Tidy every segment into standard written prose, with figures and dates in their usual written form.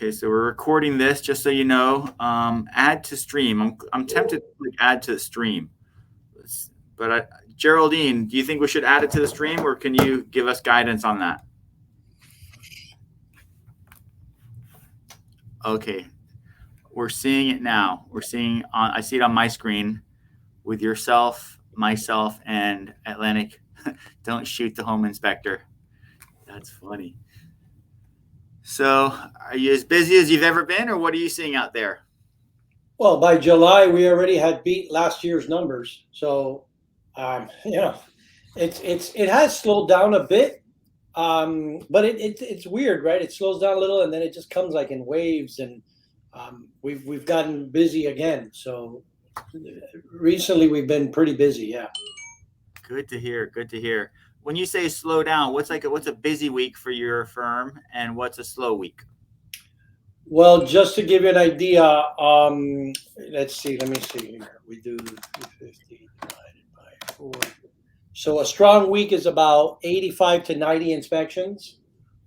Okay, so we're recording this just so you know. Add to stream. I'm tempted to click add to stream, but Geraldine, do you think we should add it to the stream, or can you give us guidance on that? Okay, we're seeing it now. I see it on my screen with yourself, myself, and Atlantic. Don't shoot the home inspector. That's funny. So, are you as busy as you've ever been, or what are you seeing out there? Well, by July, we already had beat last year's numbers. So, you know, it has slowed down a bit, but it's weird, right? It slows down a little, and then it just comes like in waves, and we've gotten busy again. So recently, we've been pretty busy. Yeah. Good to hear. Good to hear. When you say slow down, what's a busy week for your firm, and what's a slow week? Well, just to give you an idea, let's see. Let me see here. We do 350 divided by 4. So a strong week is about 85 to 90 inspections.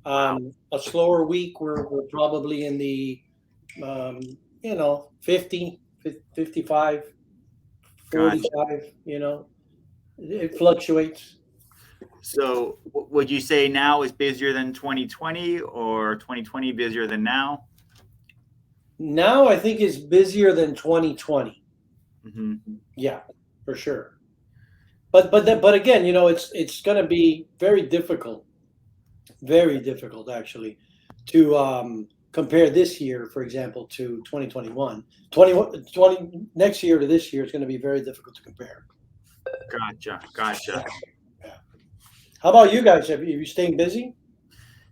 A slower week, we're probably in the, 50, 55, Gotcha. 45, it fluctuates. So, would you say now is busier than 2020, or 2020 busier than now? Now I think it's busier than 2020. Hmm. Yeah, for sure. But again, it's going to be very difficult actually to compare this year, for example, to 2021. 20 next year to this year is going to be very difficult to compare. Gotcha. Gotcha. Yeah. How about you guys? Have you staying busy?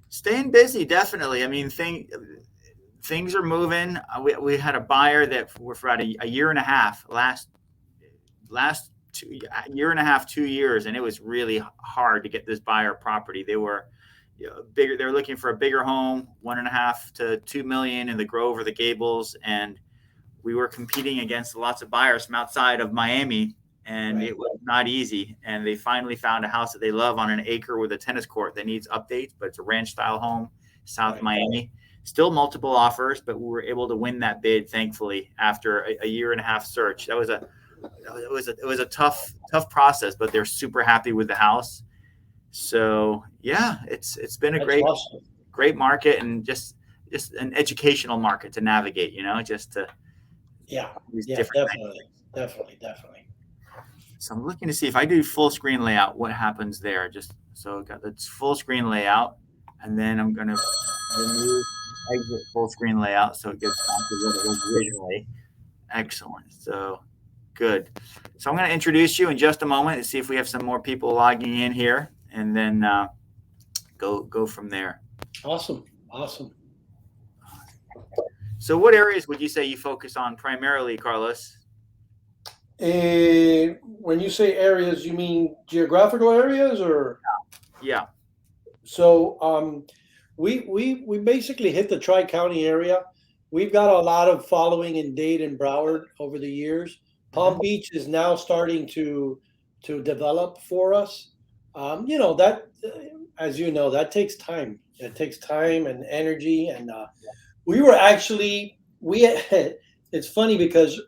Staying busy, definitely. I mean, things are moving. We had a buyer that for about a year and a half last year and a half, 2 years, and it was really hard to get this buyer property. They were bigger. They were looking for a bigger home, 1.5 to 2 million in the Grove or the Gables, and we were competing against lots of buyers from outside of Miami, and Right. it was not easy. And they finally found a house that they love on an acre with a tennis court that needs updates, but it's a ranch style home, South Right. Miami. Still multiple offers, but we were able to win that bid, thankfully, after a year and a half search. It was a tough process, but they're super happy with the house. So yeah, it's been a That's awesome. great market, and just an educational market to navigate. Just to Yeah. these Yeah. different things. Definitely. Definitely. Definitely. So I'm looking to see if I do full screen layout, what happens there. Just so I got this full screen layout, and then I'm gonna remove exit full screen layout so it gets back to what it was originally. Excellent. So good. So I'm going to introduce you in just a moment and see if we have some more people logging in here, and then go from there. Awesome. Awesome. So, what areas would you say you focus on primarily, Carlos? When you say areas, you mean geographical areas, or Yeah. so? We basically hit the Tri County area. We've got a lot of following in Dade and Broward over the years. Hmm. Palm Beach is now starting to develop for us. That, as you know, that takes time. It takes time and energy, and we were actually we. It's funny because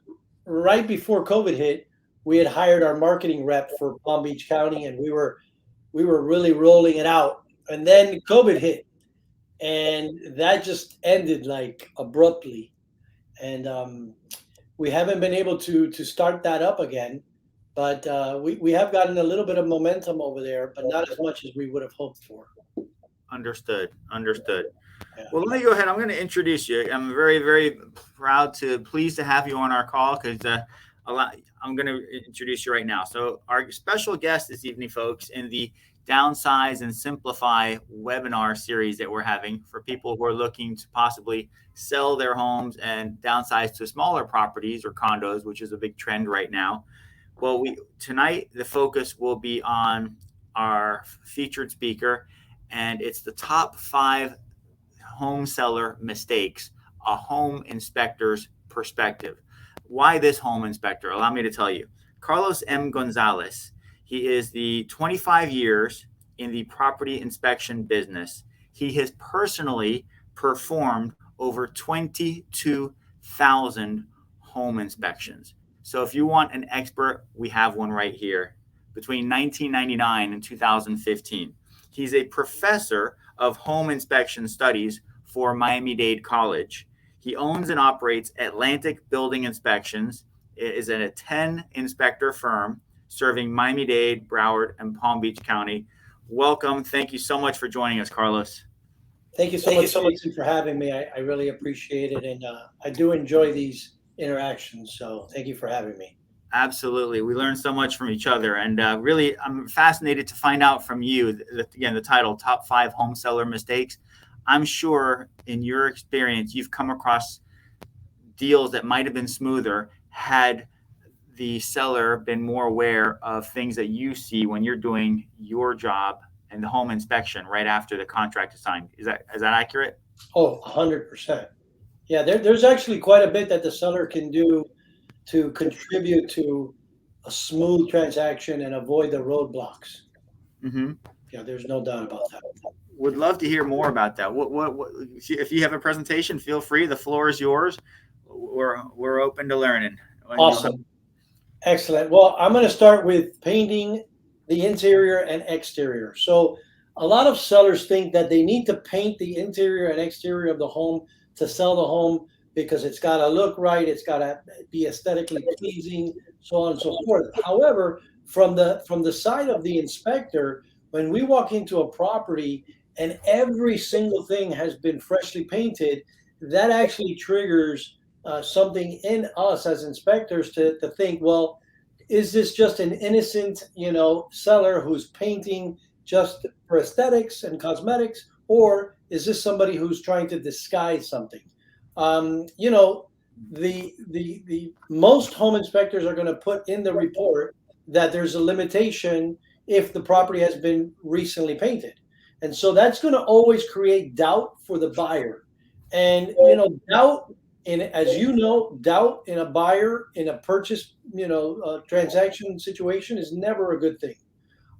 right before COVID hit, we had hired our marketing rep for Palm Beach County, and we were really rolling it out. And then COVID hit, and that just ended like abruptly. And we haven't been able to start that up again. But we have gotten a little bit of momentum over there, but not as much as we would have hoped for. Understood. Understood. Yeah. Well, let me go ahead. I'm going to introduce you. I'm very, very pleased to have you on our call because I'm going to introduce you right now. So, our special guest this evening, folks, in the Downsize and Simplify webinar series that we're having for people who are looking to possibly sell their homes and downsize to smaller properties or condos, which is a big trend right now. Well, tonight the focus will be on our featured speaker, and it's the top 5 home seller mistakes, a home inspector's perspective. Why this home inspector? Allow me to tell you. Carlos M. Gonzalez, he is the 25 years in the property inspection business. He has personally performed over 22,000 home inspections. So if you want an expert, we have one right here. Between 1999 and 2015, he's a professor of home inspection studies for Miami-Dade College. He owns and operates Atlantic Building Inspections. It is a 10 inspector firm serving Miami-Dade, Broward, and Palm Beach County. Welcome. Thank you so much for joining us, Carlos. Thank you so much, Jason, for having me. I really appreciate it. And I do enjoy these interactions. So thank you for having me. Absolutely. We learn so much from each other. And really, I'm fascinated to find out from you, again, the title, Top 5 Home Seller Mistakes. I'm sure in your experience, you've come across deals that might have been smoother had the seller been more aware of things that you see when you're doing your job and the home inspection right after the contract is signed. Is that accurate? Oh, 100%. Yeah, there's actually quite a bit that the seller can do to contribute to a smooth transaction and avoid the roadblocks. Mm-hmm. Yeah, there's no doubt about that. Would love to hear more about that. What if you have a presentation, feel free. The floor is yours. We're open to learning. Awesome. Excellent. Well, I'm going to start with painting the interior and exterior. So a lot of sellers think that they need to paint the interior and exterior of the home to sell the home because it's got to look right, it's got to be aesthetically pleasing, so on and so forth. However, from the side of the inspector, when we walk into a property and every single thing has been freshly painted, that actually triggers something in us as inspectors to think, well, is this just an innocent, seller who's painting just for aesthetics and cosmetics, or is this somebody who's trying to disguise something? The most home inspectors are going to put in the report that there's a limitation if the property has been recently painted, and so that's going to always create doubt for the buyer, and doubt. Doubt in a buyer in a purchase, transaction situation is never a good thing.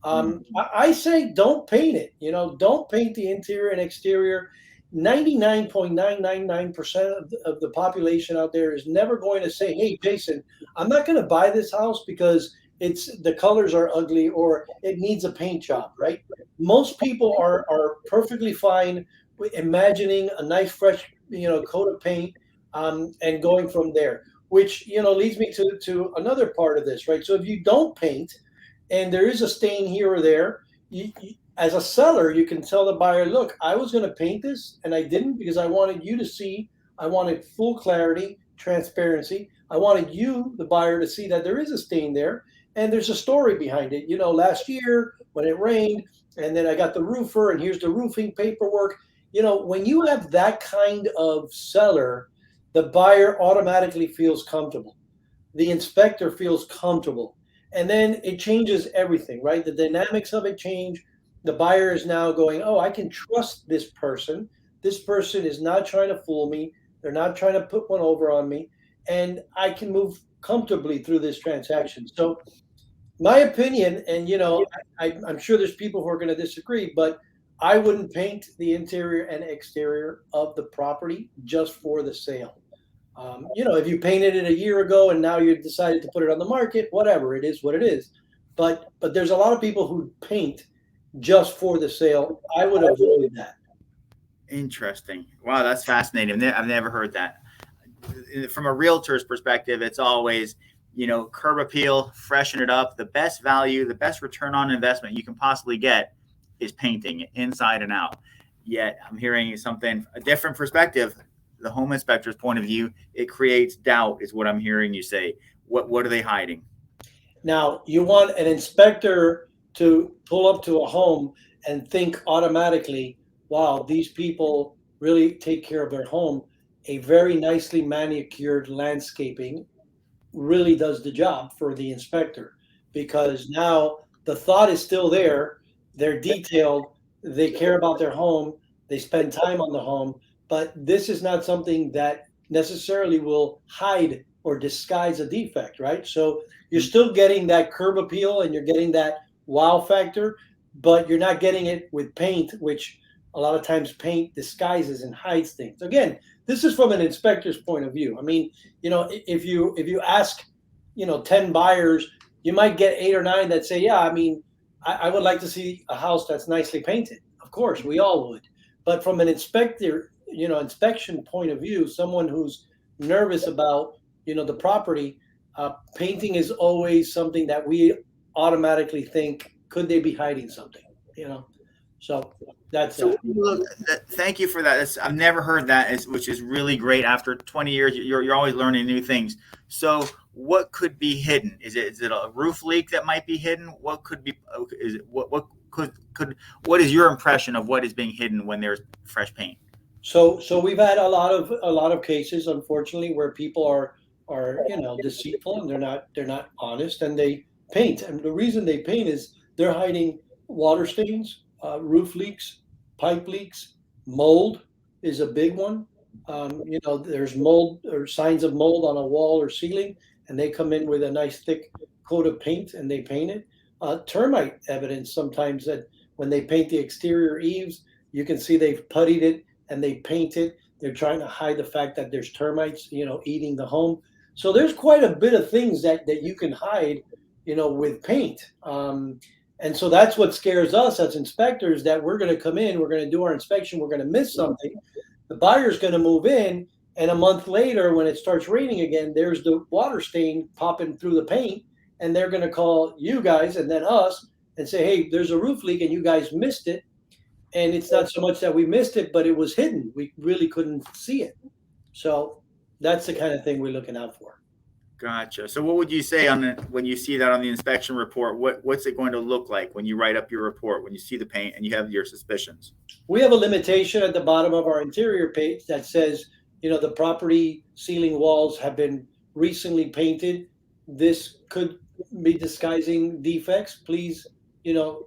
I say don't paint it. Don't paint the interior and exterior. 99.999% of the population out there is never going to say, "Hey, Jason, I'm not going to buy this house because the colors are ugly or it needs a paint job." Right? Most people are perfectly fine with imagining a nice fresh coat of paint. And going from there, which leads me to another part of this, right? So if you don't paint, and there is a stain here or there, as a seller, you can tell the buyer, "Look, I was going to paint this, and I didn't because I wanted you to see. I wanted full clarity, transparency. I wanted you, the buyer, to see that there is a stain there, and there's a story behind it. Last year when it rained, and then I got the roofer, and here's the roofing paperwork." When you have that kind of seller, the buyer automatically feels comfortable. The inspector feels comfortable. And then it changes everything, right? The dynamics of it change. The buyer is now going, "Oh, I can trust this person. This person is not trying to fool me. They're not trying to put one over on me. And I can move comfortably through this transaction." So my opinion, and I'm sure there's people who are going to disagree, but I wouldn't paint the interior and exterior of the property just for the sale. If you painted it a year ago and now you decided to put it on the market, whatever, it is what it is. But there's a lot of people who paint just for the sale. I would avoid that. Interesting. Wow, that's fascinating. I've never heard that. From a realtor's perspective, it's always, curb appeal, freshen it up. The best value, the best return on investment you can possibly get is painting it inside and out. Yet I'm hearing a different perspective. The home inspector's point of view, it creates doubt, is what I'm hearing you say. What are they hiding? Now, you want an inspector to pull up to a home and think automatically, "Wow, these people really take care of their home. A very nicely manicured landscaping really does the job for the inspector," because now the thought is still there. They're detailed. They care about their home. They spend time on the home. But this is not something that necessarily will hide or disguise a defect, right? So you're still getting that curb appeal and you're getting that wow factor, but you're not getting it with paint, which a lot of times paint disguises and hides things. Again, this is from an inspector's point of view. I mean, if you ask, 10 buyers, you might get 8 or 9 that say, yeah, I mean, I would like to see a house that's nicely painted. Of course, we all would. But from an inspection point of view, someone who's nervous about, the property, painting is always something that we automatically think, could they be hiding something? So that's So that. look, thank you for that. I've never heard that, which is really great. After 20 years, you're always learning new things. So what could be hidden? Is it a roof leak that might be hidden? What could be? Is it what is your impression of what is being hidden when there's fresh paint? So we've had a lot of cases, unfortunately, where people are deceitful, and they're not honest, and they paint. And the reason they paint is they're hiding water stains, roof leaks, pipe leaks. Mold is a big one. There's mold or signs of mold on a wall or ceiling, and they come in with a nice thick coat of paint and they paint it. Termite evidence sometimes, that when they paint the exterior eaves, you can see they've puttied it and they paint it. They're trying to hide the fact that there's termites, eating the home. So there's quite a bit of things that you can hide, with paint. And so that's what scares us as inspectors, that we're going to come in, we're going to do our inspection, we're going to miss something. The buyer's going to move in, and a month later, when it starts raining again, there's the water stain popping through the paint, and they're going to call you guys and then us and say, hey, there's a roof leak and you guys missed it. And it's not so much that we missed it, but it was hidden. We really couldn't see it. So that's the kind of thing we're looking out for. Gotcha. So what would you say when you see that on the inspection report? What's it going to look like when you write up your report, when you see the paint and you have your suspicions? We have a limitation at the bottom of our interior page that says, the property ceiling walls have been recently painted. This could be disguising defects. Please,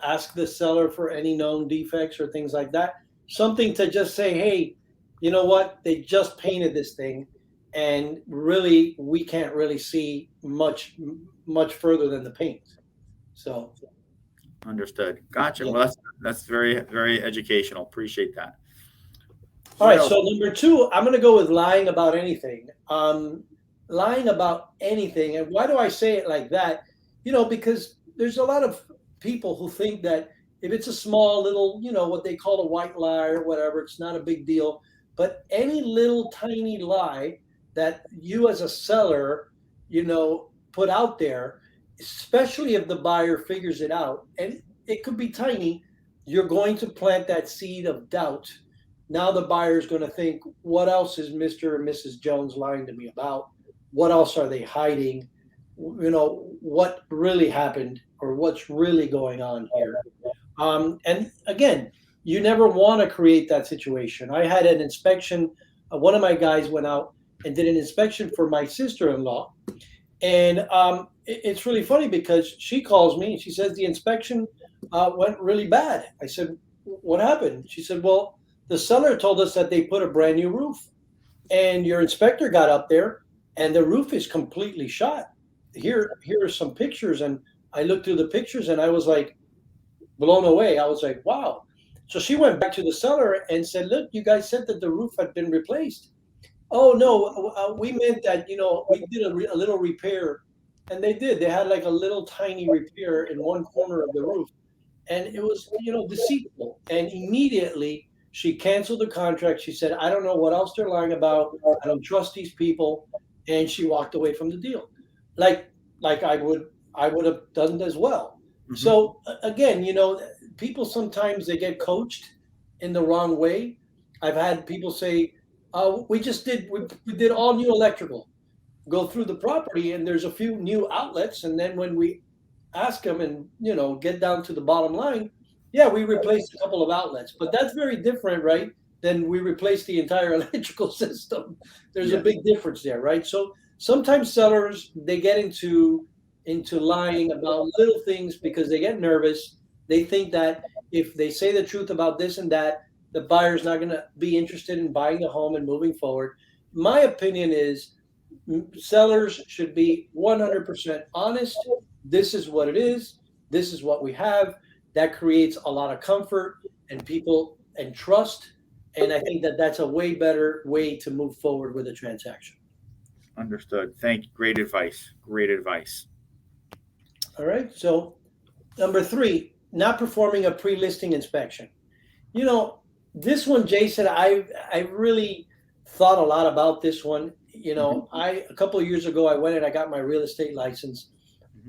ask the seller for any known defects or things like that. Something to just say, hey, you know what? They just painted this thing, and really, we can't really see much further than the paint. So, understood. Gotcha. Yeah. Well, that's very, very educational. Appreciate that. All right. So number 2, I'm going to go with lying about anything. Lying about anything. And why do I say it like that? Because there's a lot of people who think that if it's a small little, what they call a white lie or whatever, it's not a big deal. But any little tiny lie that you as a seller, put out there, especially if the buyer figures it out, and it could be tiny, you're going to plant that seed of doubt. Now the buyer's going to think, what else is Mr. and Mrs. Jones lying to me about? What else are they hiding? What really happened, or what's really going on here? And again, you never want to create that situation. I had an inspection. One of my guys went out and did an inspection for my sister-in-law. And it's really funny, because she calls me and she says the inspection went really bad. I said, what happened? She said, well, the seller told us that they put a brand new roof, and your inspector got up there and the roof is completely shot. Here are some pictures. And I looked through the pictures and I was like blown away. I was like, wow. So she went back to the seller and said, look, you guys said that the roof had been replaced. Oh, no, we meant that, we did a little repair. And they did. They had like a little tiny repair in one corner of the roof. And it was, deceitful. And immediately she canceled the contract. She said, I don't know what else they're lying about. I don't trust these people. And she walked away from the deal. Like I would have done as well. Mm-hmm. So again, people sometimes they get coached in the wrong way. I've had people say, we did all new electrical. Go through the property and there's a few new outlets, and then when we ask them and get down to the bottom line, yeah, we replaced a couple of outlets, but that's very different, right? Than we replaced the entire electrical system. There's a big difference there, right? So sometimes sellers, they get into lying about little things because they get nervous. They think that if they say the truth about this and that, the buyer's not going to be interested in buying the home and moving forward. My opinion is sellers should be 100% honest. This is what it is. This is what we have. That creates a lot of comfort, and people and trust. And I think that that's a way better way to move forward with a transaction. Understood. Thank you. Great advice. Great advice. All right. So number 3, not performing a pre-listing inspection. This one, Jason, I really thought a lot about this one. A couple of years ago, I went and I got my real estate license.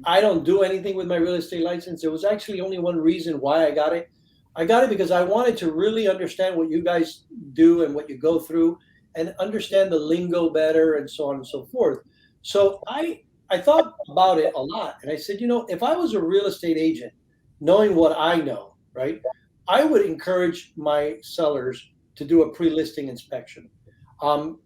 I don't do anything with my real estate license. There was actually only one reason why I got it. I got it because I wanted to really understand what you guys do and what you go through and understand the lingo better and so on and so forth. So I thought about it a lot. And I said, if I was a real estate agent, knowing what I know, right, I would encourage my sellers to do a pre-listing inspection. And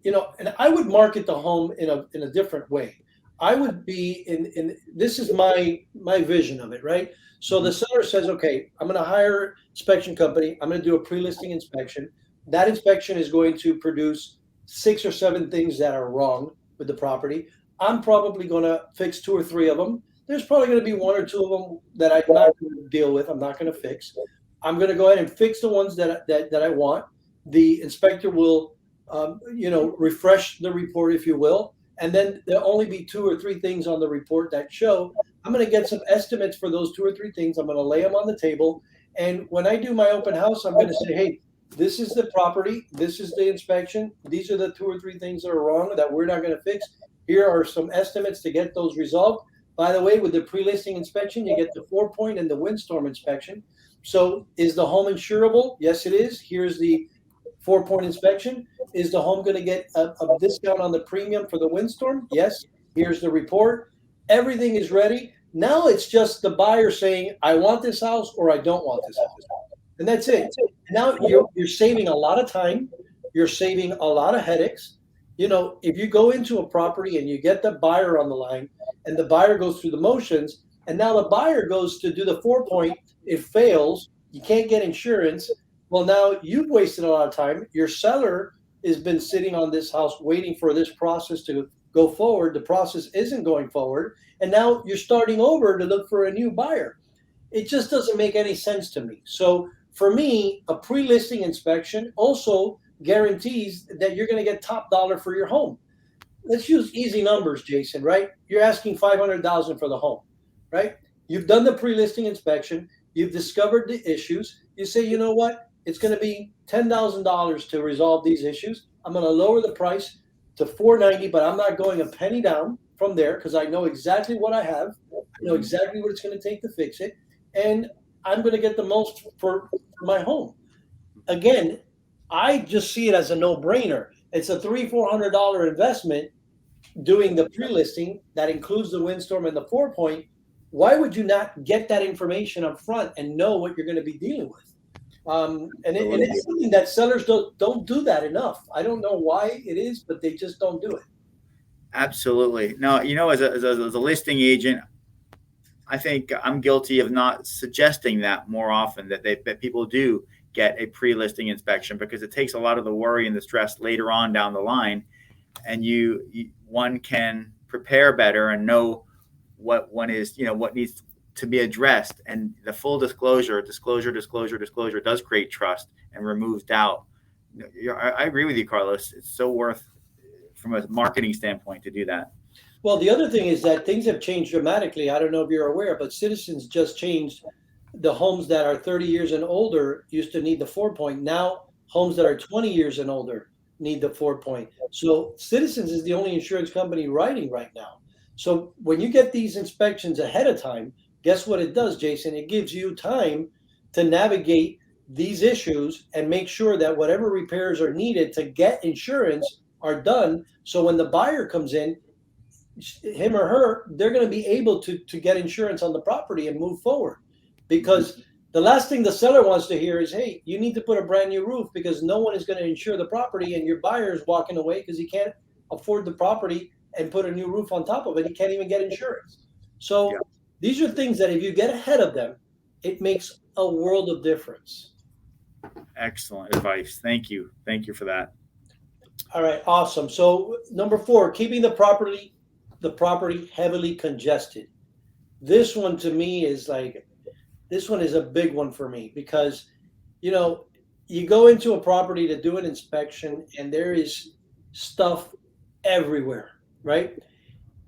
I would market the home in a different way. I would be in this is my vision of it, right? So the seller says, okay, I'm going to hire an inspection company. I'm going to do a pre-listing inspection. That inspection is going to produce 6 or 7 things that are wrong with the property. I'm probably going to fix 2 or 3 of them. There's probably going to be 1 or 2 of them that I'm not going to deal with. I'm not going to fix. I'm going to go ahead and fix the ones that I want. The inspector will, refresh the report, if you will. And then there'll only be 2 or 3 things on the report that show. I'm going to get some estimates for those 2 or 3 things. I'm going to lay them on the table. And when I do my open house, I'm going to say, hey, this is the property. This is the inspection. These are the 2 or 3 things that are wrong that we're not going to fix. Here are some estimates to get those resolved. By the way, with the pre-listing inspection, you get the 4-point and the windstorm inspection. So is the home insurable? Yes, it is. Here's the 4-point inspection. Is the home going to get a discount on the premium for the windstorm? Yes. Here's the report. Everything is ready. Now it's just the buyer saying, I want this house or I don't want this house. And that's it. Now you're saving a lot of time. You're saving a lot of headaches. If you go into a property and you get the buyer on the line and the buyer goes through the motions, and now the buyer goes to do the 4-point, it fails, you can't get insurance. Well, now you've wasted a lot of time. Your seller has been sitting on this house waiting for this process to go forward. The process isn't going forward. And now you're starting over to look for a new buyer. It just doesn't make any sense to me. So for me, a pre-listing inspection also guarantees that you're going to get top dollar for your home. Let's use easy numbers, Jason, right? You're asking $500,000 for the home, right? You've done the pre-listing inspection. You've discovered the issues. You say, you know what? It's going to be $10,000 to resolve these issues. I'm going to lower the price to $490, but I'm not going a penny down from there because I know exactly what I have. I know exactly what it's going to take to fix it. And I'm going to get the most for my home. Again, I just see it as a no-brainer. It's a $300-400 investment doing the pre-listing that includes the windstorm and the 4-point. Why would you not get that information up front and know what you're going to be dealing with? And it's something that sellers don't do that enough. I don't know why it is, but they just don't do it. Absolutely. No, as a listing agent, I think I'm guilty of not suggesting that more often, that people do get a pre-listing inspection, because it takes a lot of the worry and the stress later on down the line, and one can prepare better and know what needs to be addressed. And the full disclosure does create trust and removes doubt. I agree with you, Carlos. It's so worth, from a marketing standpoint, to do that. Well, the other thing is that things have changed dramatically. I don't know if you're aware, but Citizens just changed. The homes that are 30 years and older used to need the 4-point. Now homes that are 20 years and older need the 4-point. So Citizens is the only insurance company writing right now. So when you get these inspections ahead of time, guess what it does, Jason? It gives you time to navigate these issues and make sure that whatever repairs are needed to get insurance are done. So when the buyer comes in, him or her, they're going to be able to get insurance on the property and move forward. Because the last thing the seller wants to hear is, hey, you need to put a brand new roof because no one is going to insure the property, and your buyer is walking away because he can't afford the property and put a new roof on top of it. He can't even get insurance. So these are things that if you get ahead of them, it makes a world of difference. Excellent advice. Thank you. Thank you for that. All right, awesome. So number 4, keeping the property heavily congested. This one to me is a big one for me, because, you you go into a property to do an inspection and there is stuff everywhere, right?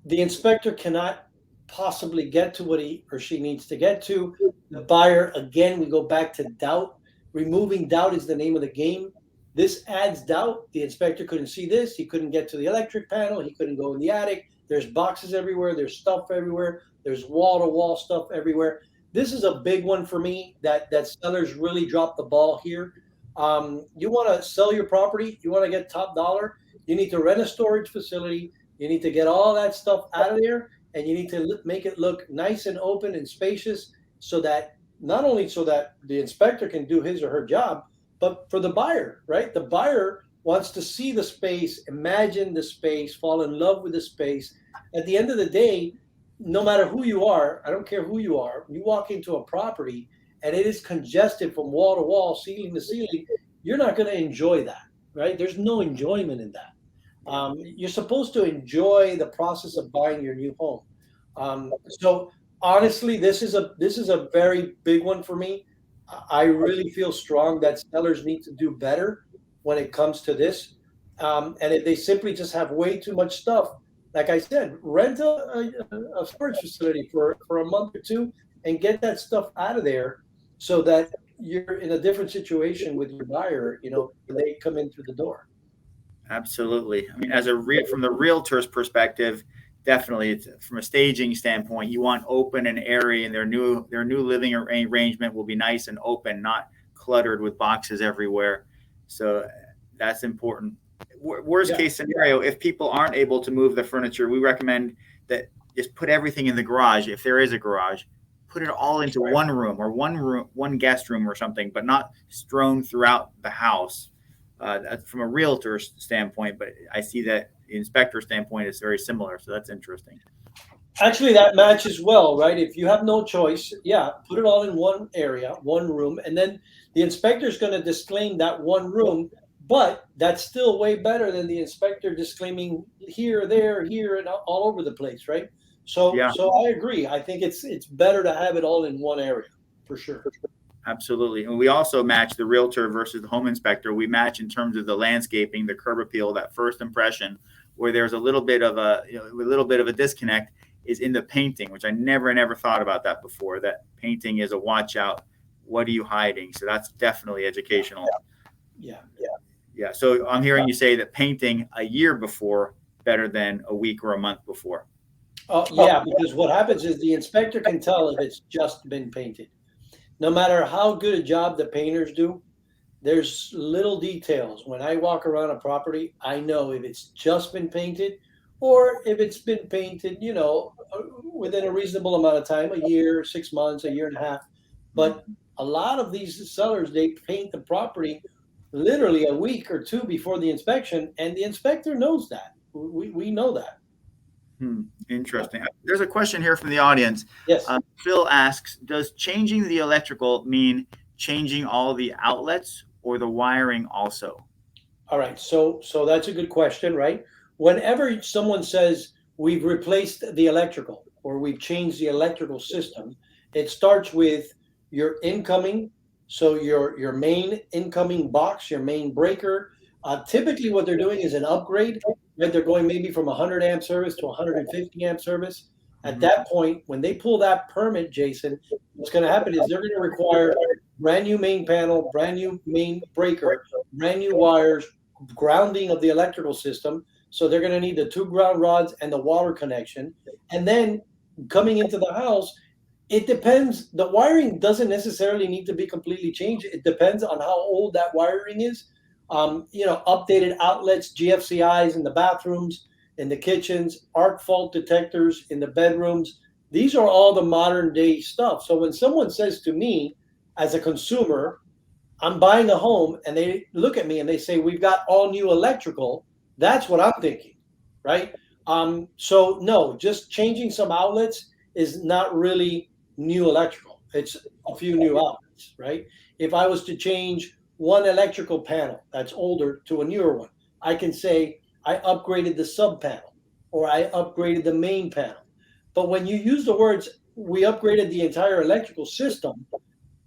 The inspector cannot possibly get to what he or she needs to get to. The buyer, again, we go back to doubt. Removing doubt is the name of the game. This adds doubt. The inspector couldn't see this. He couldn't get to the electric panel. He couldn't go in the attic. There's boxes everywhere. There's stuff everywhere. There's wall-to-wall stuff everywhere. This is a big one for me that sellers really dropped the ball here. You want to sell your property. You want to get top dollar. You need to rent a storage facility. You need to get all that stuff out of there, and you need to make it look nice and open and spacious so that not only so that the inspector can do his or her job, but for the buyer, right? The buyer wants to see the space, imagine the space, fall in love with the space. At the end of the day, no matter who you are, I don't care who you are, you walk into a property and it is congested from wall to wall, ceiling to ceiling, you're not going to enjoy that, right? There's no enjoyment in that. You're supposed to enjoy the process of buying your new home. So honestly, this is a very big one for me. I really feel strong that sellers need to do better when it comes to this. And if they simply just have way too much stuff, like I said, rent a storage facility for a month or two and get that stuff out of there so that you're in a different situation with your buyer, when they come in through the door. Absolutely. I mean, from the realtor's perspective, definitely, it's, from a staging standpoint, you want open and airy, and their new living arrangement will be nice and open, not cluttered with boxes everywhere. So that's important. Worst case scenario, if people aren't able to move the furniture, we recommend that just put everything in the garage. If there is a garage, put it all into one room, one guest room or something, but not strewn throughout the house. From a realtor standpoint, but I see that the inspector standpoint is very similar. So that's interesting. Actually, that matches well, right? If you have no choice, put it all in one area, one room, and then the inspector is going to disclaim that one room, but that's still way better than the inspector disclaiming here, there, here, and all over the place, right? So I agree. I think it's better to have it all in one area, for sure. Absolutely. And we also match the realtor versus the home inspector. We match in terms of the landscaping, the curb appeal, that first impression, where there's a little bit of a disconnect is in the painting, which I never thought about that before. That painting is a watch out. What are you hiding? So that's definitely educational. Yeah. So I'm hearing you say that painting a year before better than a week or a month before. Because what happens is the inspector can tell if it's just been painted. No matter how good a job the painters do, there's little details. When I walk around a property, I know if it's just been painted or if it's been painted, within a reasonable amount of time, a year, 6 months, a year and a half. But a lot of these sellers, they paint the property literally a week or two before the inspection, and the inspector knows that. We know that. Interesting. There's a question here from the audience. Yes. Phil asks, does changing the electrical mean changing all the outlets or the wiring also? All right. So that's a good question, right? Whenever someone says we've replaced the electrical or we've changed the electrical system, it starts with your incoming. So your main incoming box, your main breaker. Typically what they're doing is an upgrade. Right? They're going maybe from 100 amp service to 150 amp service. At that point, when they pull that permit, Jason, what's going to happen is they're going to require brand new main panel, brand new main breaker, brand new wires, grounding of the electrical system. So they're going to need the 2 ground rods and the water connection. And then coming into the house, it depends. The wiring doesn't necessarily need to be completely changed. It depends on how old that wiring is. Updated outlets, GFCIs in the bathrooms, in the kitchens, arc fault detectors in the bedrooms. These are all the modern day stuff. So when someone says to me as a consumer, I'm buying a home, and they look at me and they say, we've got all new electrical, that's what I'm thinking, right? So no, just changing some outlets is not really new electrical. It's a few new outlets, right? If I was to change one electrical panel that's older to a newer one, I can say I upgraded the sub panel or I upgraded the main panel. But when you use the words, we upgraded the entire electrical system,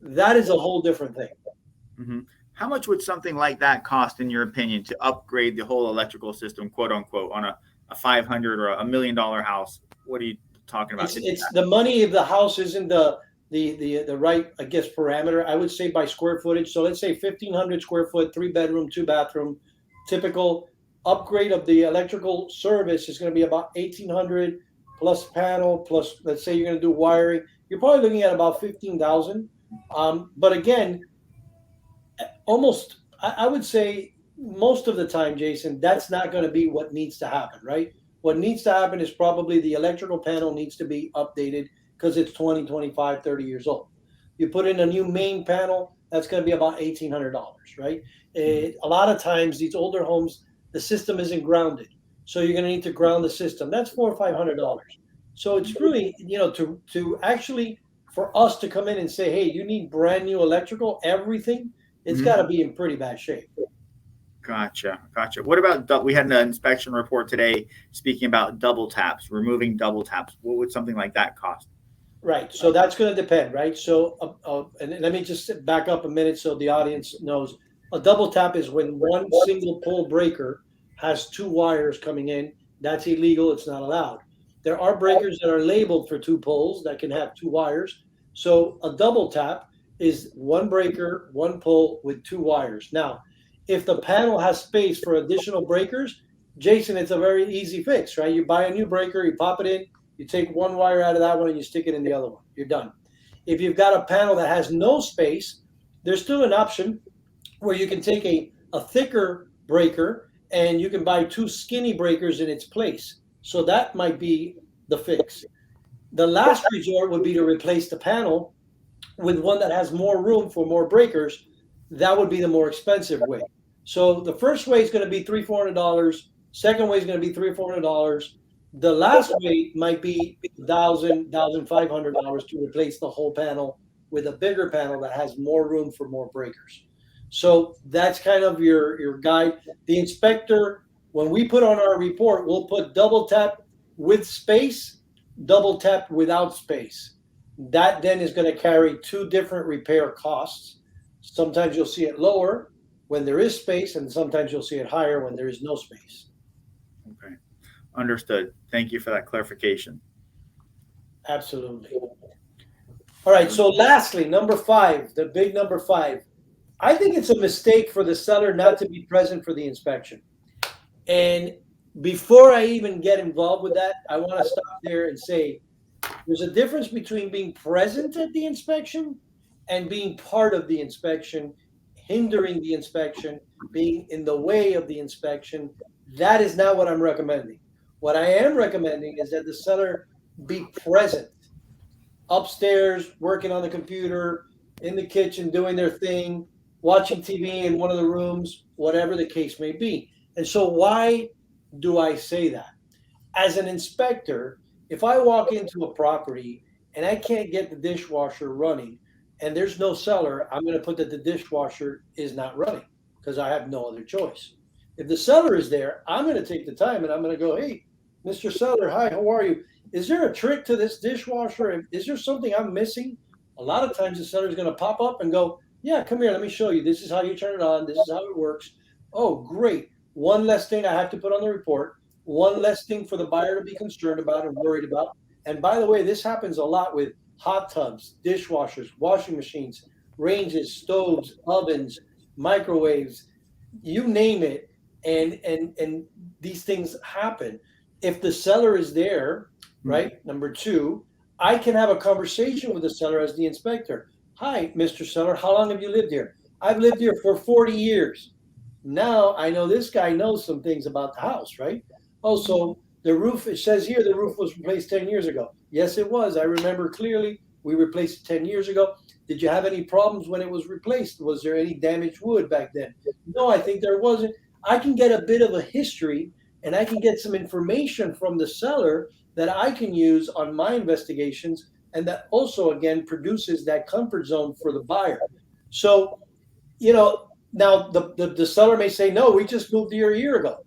that is a whole different thing. How much would something like that cost, in your opinion, to upgrade the whole electrical system, quote unquote, on a $500 or $1 million house? What are you talking about? It's the money if the house isn't the right, I guess, parameter. I would say by square footage. So let's say 1,500 square foot, 3 bedroom, 2 bathroom, typical upgrade of the electrical service is going to be about 1,800 plus panel plus. Let's say you're going to do wiring. You're probably looking at about 15,000. But again, almost I would say most of the time, Jason, that's not going to be what needs to happen, right? What needs to happen is probably the electrical panel needs to be updated because it's 20, 25, 30 years old. You put in a new main panel, that's going to be about $1,800, right? A lot of times these older homes, the system isn't grounded. So you're going to need to ground the system. That's $400 or $500. So it's really, to actually, for us to come in and say, hey, you need brand new electrical, everything, it's got to be in pretty bad shape. Gotcha. What about, we had an inspection report today speaking about double taps, removing double taps. What would something like that cost? Right. So that's going to depend, right? So, and let me just back up a minute so the audience knows. A double tap is when one single pole breaker has 2 wires coming in. That's illegal. It's not allowed. There are breakers that are labeled for 2 poles that can have 2 wires. So a double tap is 1 breaker, 1 pole with 2 wires. Now, if the panel has space for additional breakers, Jason, it's a very easy fix, right? You buy a new breaker, you pop it in, you take 1 wire out of that one and you stick it in the other one. You're done. If you've got a panel that has no space, there's still an option where you can take a thicker breaker and you can buy 2 skinny breakers in its place. So that might be the fix. The last resort would be to replace the panel with one that has more room for more breakers. That would be the more expensive way. So the first way is going to be $300-400. Second way is going to be $300-400. The last way might be $1,500 to replace the whole panel with a bigger panel that has more room for more breakers. So that's kind of your guide. The inspector, when we put on our report, we'll put double tap with space, double tap without space. That then is going to carry 2 different repair costs. Sometimes you'll see it lower when there is space, and sometimes you'll see it higher when there is no space. Okay. Understood. Thank you for that clarification. Absolutely. All right. So lastly, number 5, the big number 5. I think it's a mistake for the seller not to be present for the inspection. And before I even get involved with that, I want to stop there and say there's a difference between being present at the inspection and being part of the inspection, hindering the inspection, being in the way of the inspection. That is not what I'm recommending. What I am recommending is that the seller be present, upstairs, working on the computer, in the kitchen, doing their thing, watching TV in one of the rooms, whatever the case may be. And so why do I say that? As an inspector, if I walk into a property and I can't get the dishwasher running, and there's no seller, I'm going to put that the dishwasher is not running because I have no other choice. If the seller is there, I'm going to take the time and I'm going to go, hey, Mr. Seller, hi, how are you? Is there a trick to this dishwasher? Is there something I'm missing? A lot of times the seller is going to pop up and go, yeah, come here, let me show you. This is how you turn it on. This is how it works. Oh, great. One less thing I have to put on the report. One less thing for the buyer to be concerned about and worried about. And by the way, this happens a lot with hot tubs, dishwashers, washing machines, ranges, stoves, ovens, microwaves, you name it. And these things happen. If the seller is there, right? Number 2, I can have a conversation with the seller as the inspector. Hi, Mr. Seller, how long have you lived here? I've lived here for 40 years. Now I know this guy knows some things about the house, right? Oh, so the roof, it says here the roof was replaced 10 years ago. Yes, it was. I remember clearly. We replaced it 10 years ago. Did you have any problems when it was replaced? Was there any damaged wood back then? No, I think there wasn't. I can get a bit of a history and I can get some information from the seller that I can use on my investigations, and that also, again, produces that comfort zone for the buyer. So, now the seller may say, no, we just moved here a year ago.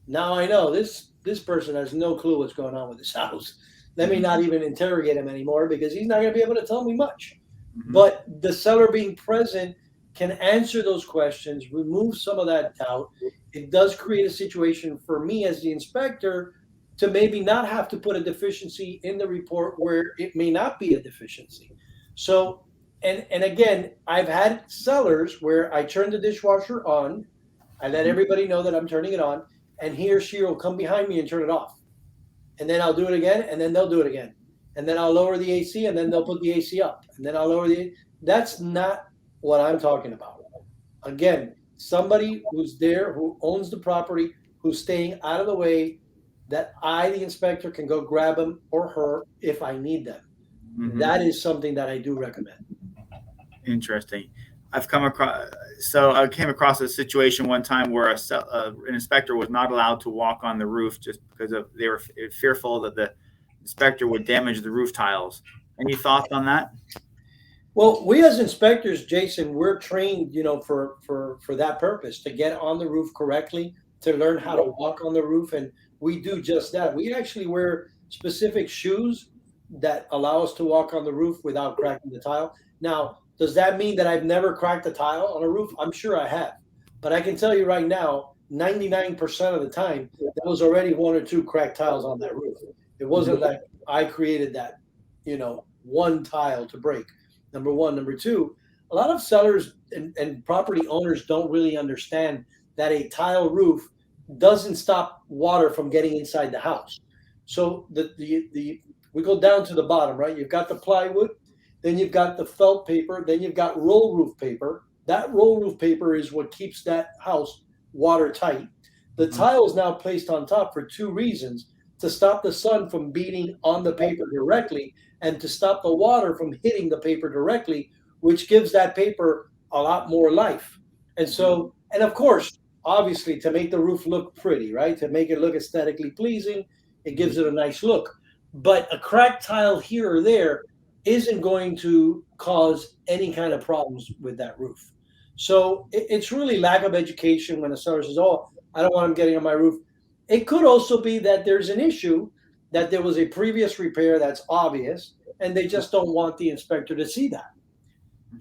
Now I know this person has no clue what's going on with this house. Let me not even interrogate him anymore because he's not going to be able to tell me much. Mm-hmm. But the seller being present can answer those questions, remove some of that doubt, it does create a situation for me as the inspector to maybe not have to put a deficiency in the report where it may not be a deficiency. So, and again, I've had sellers where I turn the dishwasher on, I let everybody know that I'm turning it on, and he or she will come behind me and turn it off. And then I'll do it again, and then they'll do it again. And then I'll lower the AC, and then they'll put the AC up. And then I'll lower the. That's not what I'm talking about. Again, somebody who's there, who owns the property, who's staying out of the way, that I, the inspector, can go grab him or her if I need them. That is something that I do recommend. Interesting. I came across a situation one time where an inspector was not allowed to walk on the roof just because they were fearful that the inspector would damage the roof tiles. Any thoughts on that? Well, we as inspectors, Jason, we're trained, for that purpose, to get on the roof correctly, to learn how to walk on the roof, and we do just that. We actually wear specific shoes that allow us to walk on the roof without cracking the tile. Now, does that mean that I've never cracked a tile on a roof? I'm sure I have. But I can tell you right now, 99% of the time, there was already one or two cracked tiles on that roof. It wasn't like I created that, one tile to break. Number one. Number two, a lot of sellers and property owners don't really understand that a tile roof doesn't stop water from getting inside the house. So we go down to the bottom, right? You've got the plywood, then you've got the felt paper, then you've got roll roof paper. That roll roof paper is what keeps that house watertight. The tile is now placed on top for two reasons: to stop the sun from beating on the paper directly, and to stop the water from hitting the paper directly, which gives that paper a lot more life. And so, and of course, obviously, to make the roof look pretty, right? To make it look aesthetically pleasing, it gives it a nice look. But a cracked tile here or there isn't going to cause any kind of problems with that roof. So it's really lack of education when a seller says, "Oh, I don't want them getting on my roof." It could also be that there's an issue, that there was a previous repair that's obvious, and they just don't want the inspector to see that.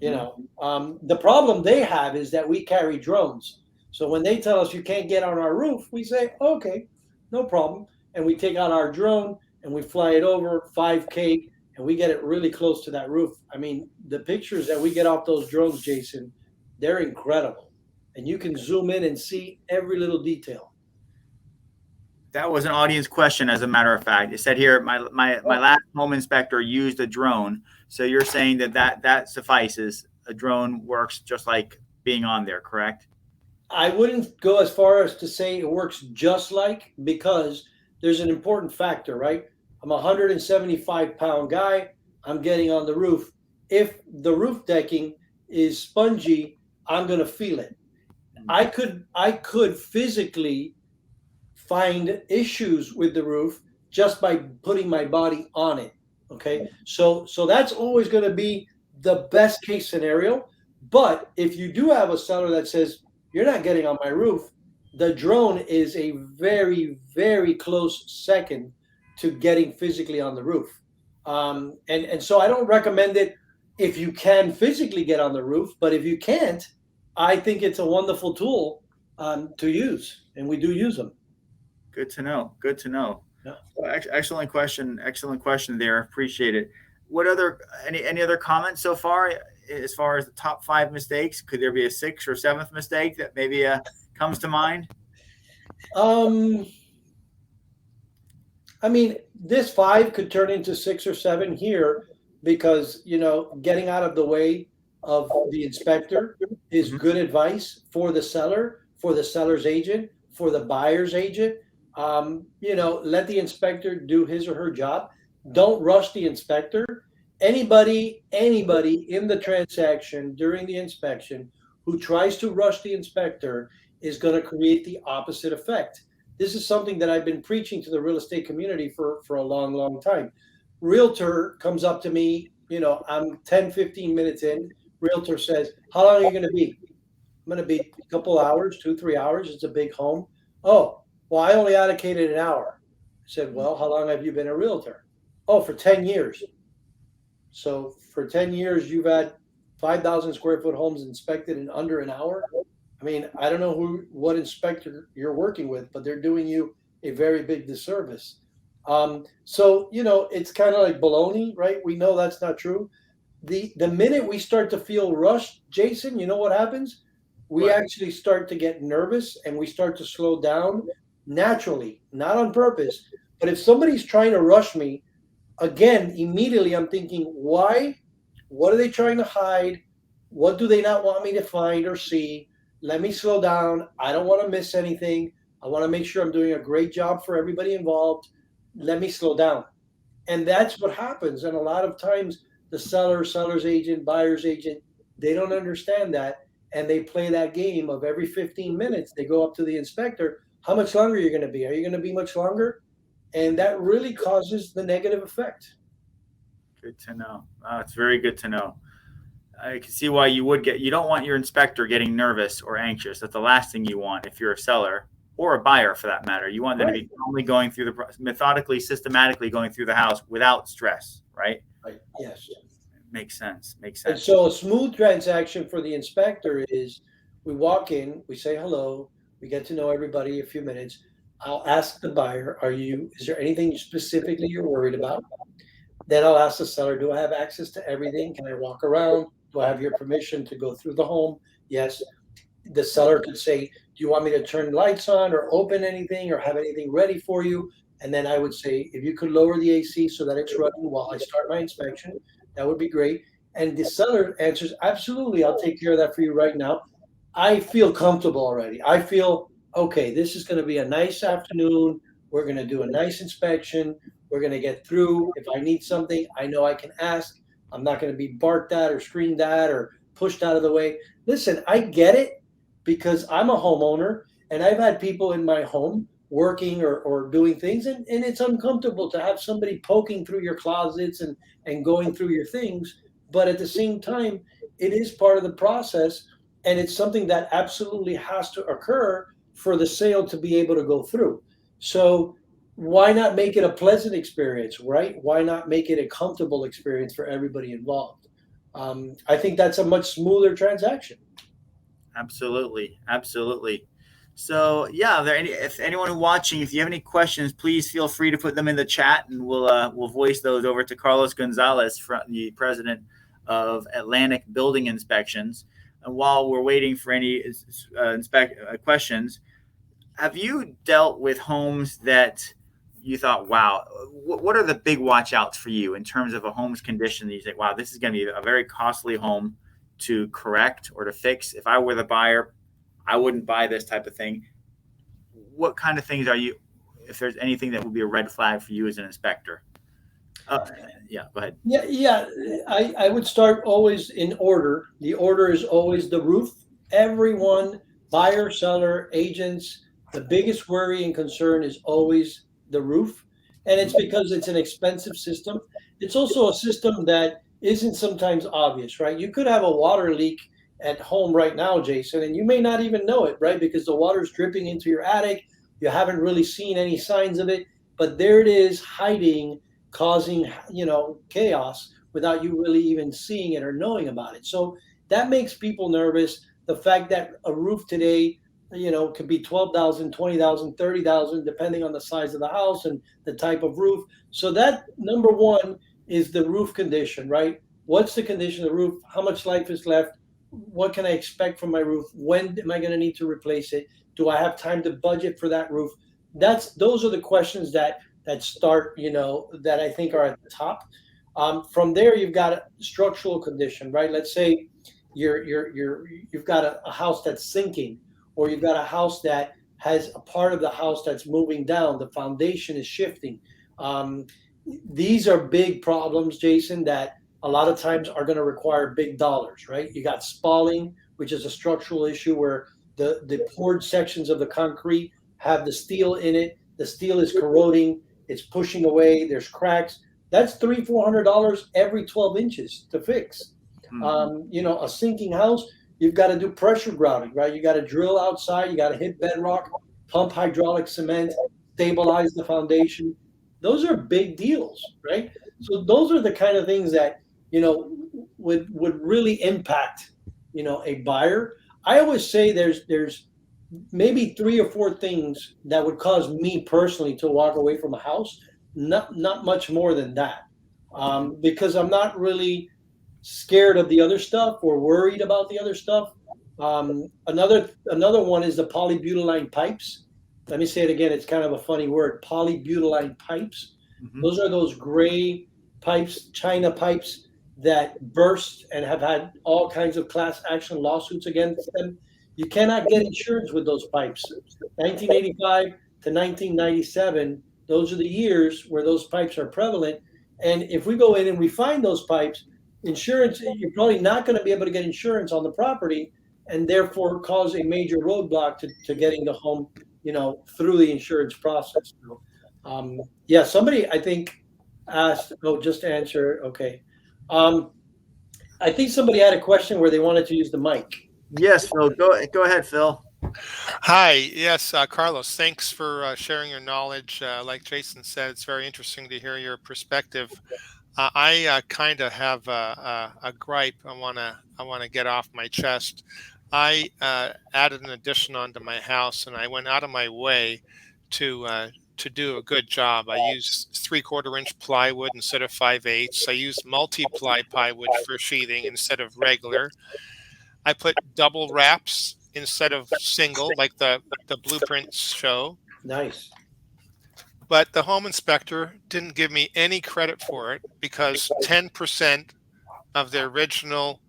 The problem they have is that we carry drones. So when they tell us you can't get on our roof, we say, "Okay, no problem." And we take out our drone and we fly it over 5K, and we get it really close to that roof. I mean, the pictures that we get off those drones, Jason, they're incredible. And you can zoom in and see every little detail. That was an audience question, as a matter of fact. It said here, my last home inspector used a drone. So you're saying that suffices. A drone works just like being on there, correct? I wouldn't go as far as to say it works just like, because there's an important factor, right? I'm a 175-pound guy. I'm getting on the roof. If the roof decking is spongy, I'm going to feel it. I could physically find issues with the roof just by putting my body on it. Okay. So that's always going to be the best case scenario. But if you do have a seller that says, "You're not getting on my roof," the drone is a very, very close second to getting physically on the roof. And so I don't recommend it if you can physically get on the roof, but if you can't, I think it's a wonderful tool to use, and we do use them. Good to know. Good to know. Yeah. Excellent question. Excellent question there. Appreciate it. What any other comments so far, as far as the top 5 mistakes? Could there be a 6th or 7th mistake that maybe comes to mind? I mean, this 5 could turn into 6 or 7 here, because, getting out of the way of the inspector is good advice for the seller, for the seller's agent, for the buyer's agent. Let the inspector do his or her job. Don't rush the inspector. Anybody in the transaction during the inspection who tries to rush the inspector is going to create the opposite effect. This is something that I've been preaching to the real estate community for a long, long time. Realtor comes up to me, I'm 10, 15 minutes in. Realtor says, "How long are you going to be?" "I'm going to be a couple hours, 2, 3 hours. It's a big home." "Oh, well, I only allocated an hour." I said, "Well, how long have you been a realtor?" "Oh, for 10 years. So for 10 years, you've had 5,000 square foot homes inspected in under an hour. I mean, I don't know what inspector you're working with, but they're doing you a very big disservice. So it's kind of like baloney, right? We know that's not true. The minute we start to feel rushed, Jason, you know what happens? We What? actually start to get nervous and we start to slow down naturally, not on purpose. But if somebody's trying to rush me, again, immediately I'm thinking, why? What are they trying to hide? What do they not want me to find or see? Let me slow down. I don't want to miss anything. I want to make sure I'm doing a great job for everybody involved. Let me slow down. And that's what happens. And a lot of times, the seller's agent, buyer's agent, they don't understand that. And they play that game of every 15 minutes, they go up to the inspector. How much longer are you going to be? Are you going to be much longer? And that really causes the negative effect. Good to know. It's very good to know. I can see why you don't want your inspector getting nervous or anxious. That's the last thing you want if you're a seller or a buyer for that matter. You want them to be calmly going through methodically, systematically going through the house without stress, right? Right. Yes. Makes sense. And so a smooth transaction for the inspector is we walk in, we say hello, we get to know everybody a few minutes. I'll ask the buyer, is there anything specifically you're worried about? Then I'll ask the seller, do I have access to everything? Can I walk around? Do I have your permission to go through the home? Yes. The seller could say, do you want me to turn lights on or open anything or have anything ready for you? And then I would say, if you could lower the AC so that it's running while I start my inspection, that would be great. And the seller answers, absolutely, I'll take care of that for you right now. I feel comfortable already. I feel, okay, this is going to be a nice afternoon. We're going to do a nice inspection. We're going to get through. If I need something, I know I can ask. I'm not going to be barked at or screamed at or pushed out of the way. Listen, I get it because I'm a homeowner and I've had people in my home working or doing things, and it's uncomfortable to have somebody poking through your closets and going through your things. But at the same time, it is part of the process, and it's something that absolutely has to occur for the sale to be able to go through. So why not make it a pleasant experience, right? Why not make it a comfortable experience for everybody involved? I think that's a much smoother transaction. Absolutely. So yeah, if anyone watching, if you have any questions, please feel free to put them in the chat, and we'll voice those over to Carlos Gonzalez, the president of Atlantic Building Inspections. And while we're waiting for any questions, have you dealt with homes that you thought, wow, what are the big watch outs for you in terms of a home's condition that you think, wow, this is going to be a very costly home to correct or to fix? If I were the buyer, I wouldn't buy this type of thing. What kind of things if there's anything that would be a red flag for you as an inspector? Yeah, go ahead. Yeah. I would start always in order. The order is always the roof. Everyone, buyer, seller, agents, the biggest worry and concern is always the roof. And it's because it's an expensive system. It's also a system that isn't sometimes obvious, right? You could have a water leak at home right now, Jason, and you may not even know it, right? Because the water's dripping into your attic. You haven't really seen any signs of it, but there it is hiding, causing, chaos without you really even seeing it or knowing about it. So that makes people nervous. The fact that a roof today, could be 12,000, 20,000, 30,000, depending on the size of the house and the type of roof. So that number one is the roof condition, right? What's the condition of the roof? How much life is left? What can I expect from my roof? When am I going to need to replace it? Do I have time to budget for that roof? Those are the questions that start, that I think are at the top. From there, you've got a structural condition, right? Let's say you've got a house that's sinking, or you've got a house that has a part of the house that's moving down. The foundation is shifting. These are big problems, Jason, that a lot of times are going to require big dollars, right? You got spalling, which is a structural issue where the poured sections of the concrete have the steel in it. The steel is corroding. It's pushing away. There's cracks. That's $300-400 every 12 inches to fix. A sinking house, you've got to do pressure grouting, right? You got to drill outside. You got to hit bedrock, pump hydraulic cement, stabilize the foundation. Those are big deals, right? So those are the kind of things that, would really impact, a buyer. I always say there's maybe 3 or 4 things that would cause me personally to walk away from a house. Not much more than that, because I'm not really scared of the other stuff or worried about the other stuff. Another one is the polybutylene pipes. Let me say it again. It's kind of a funny word. Polybutylene pipes. Mhm. Those are those gray pipes, China pipes that burst and have had all kinds of class action lawsuits against them. You cannot get insurance with those pipes. 1985 to 1997, those are the years where those pipes are prevalent. And if we go in and we find those pipes, insurance, you're probably not going to be able to get insurance on the property and therefore cause a major roadblock to getting the home, through the insurance process. So, yeah, somebody I think asked, oh, just to answer, okay. I think somebody had a question where they wanted to use the mic. Yes, Phil. Go ahead, Phil. Hi, yes, Carlos, thanks for sharing your knowledge. Like Jason said, it's very interesting to hear your perspective. I kind of have a gripe I wanna get off my chest. I added an addition onto my house, and I went out of my way to do a good job. I used 3/4 inch plywood instead of 5/8. I used multi-ply plywood for sheathing instead of regular. I put double wraps instead of single, like the blueprints show. Nice. But the home inspector didn't give me any credit for it because 10% of the original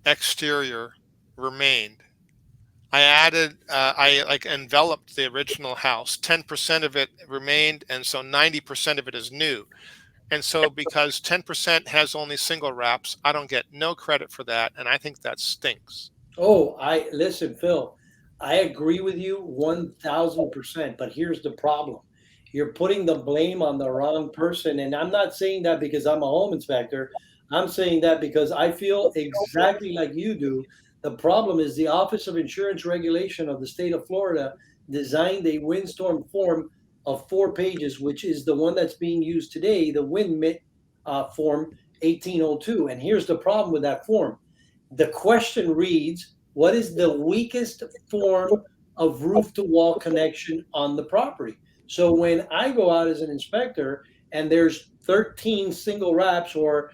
exterior remained. I like enveloped the original house. 10% of it remained, and so 90% of it is new. And so because 10% has only single wraps, I don't get no credit for that, and I think that stinks. Oh, I listen, Phil. I agree with you 1000%. But here's the problem: you're putting the blame on the wrong person, and I'm not saying that because I'm a home inspector. I'm saying that because I feel exactly like you do. The problem is the Office of Insurance Regulation of the state of Florida designed a windstorm form of 4 pages, which is the one that's being used today, the WinMit form 1802. And here's the problem with that form: the question reads, what is the weakest form of roof to wall connection on the property? So when I go out as an inspector and there's 13 single wraps or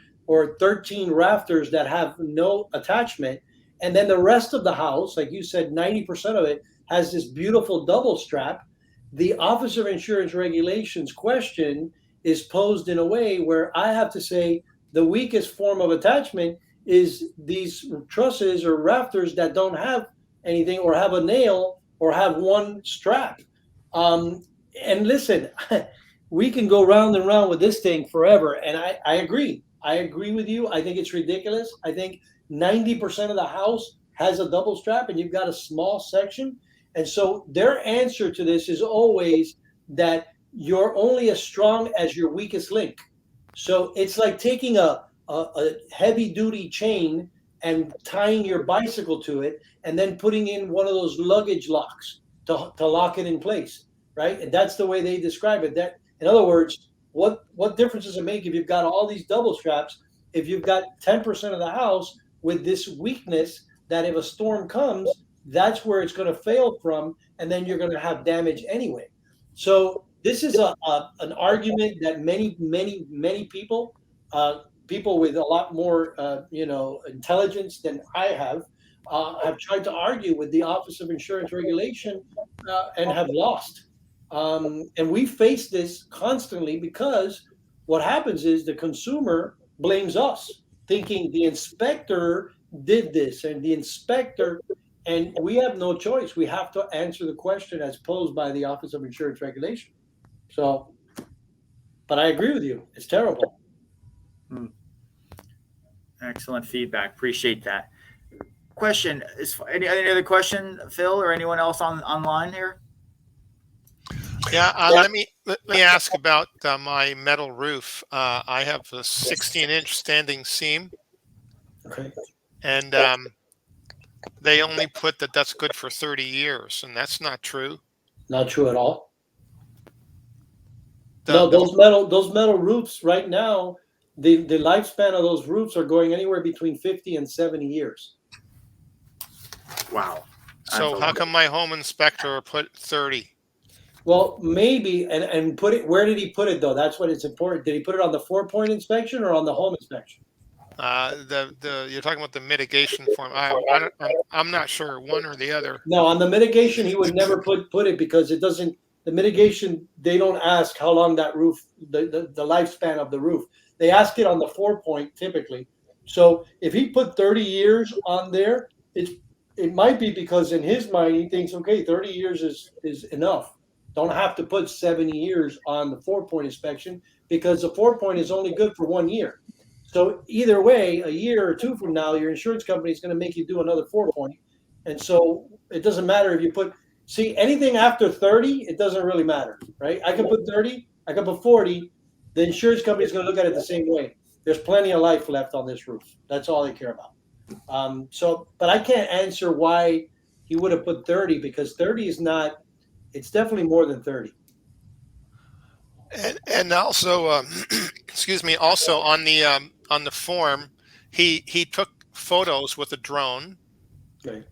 13 rafters that have no attachment, and then the rest of the house, like you said, 90% of it has this beautiful double strap, the Office of Insurance Regulations question is posed in a way where I have to say the weakest form of attachment is these trusses or rafters that don't have anything or have a nail or have one strap. And listen, we can go round and round with this thing forever. And I agree. I agree with you. I think it's ridiculous. I think 90% of the house has a double strap and you've got a small section. And so their answer to this is always that you're only as strong as your weakest link. So it's like taking a heavy duty chain and tying your bicycle to it and then putting in one of those luggage locks to lock it in place, right? And that's the way they describe it. That, in other words, what difference does it make if you've got all these double straps if you've got 10% of the house with this weakness that if a storm comes, that's where it's going to fail from, and then you're going to have damage anyway. So this is an argument that many people, people with a lot more intelligence than I have tried to argue with the Office of Insurance Regulation and have lost. And we face this constantly because what happens is the consumer blames us, thinking the inspector did this and the inspector, and we have no choice. We have to answer the question as posed by the Office of Insurance Regulation. So, but I agree with you. It's terrible. Excellent feedback. Appreciate that. Question is any other question, Phil, or anyone else online here? Yeah, let me ask about my metal roof. I have a 16-inch standing seam, Okay. and they only put that that's good for 30 years, and that's not true. Not true at all. The- No, the- those metal roofs right now, the lifespan of those roofs are going anywhere between 50 and 70 years. Wow. So how come my home inspector put 30? Well, maybe, and put it, where did he put it though? That's what it's important. Did he put it on the 4-point inspection or on the home inspection? You're talking about the mitigation form. I'm not sure, one or the other. No, on the mitigation, he would never put it because it doesn't, the mitigation, they don't ask how long that roof, the lifespan of the roof. They ask it on the 4-point typically. So if he put 30 years on there, it might be because in his mind, he thinks, okay, 30 years is enough. Don't have to put 70 years on the 4-point inspection because the 4-point is only good for 1 year. So either way, a year or two from now, your insurance company is going to make you do another 4-point. And so it doesn't matter if you put, see, anything after 30, it doesn't really matter, right? I can put 30, I can put 40. The insurance company is going to look at it the same way. There's plenty of life left on this roof. That's all they care about. But I can't answer why he would have put 30 because 30 is not, it's definitely more than 30. And also, excuse me, also on the form, he took photos with a drone, Okay.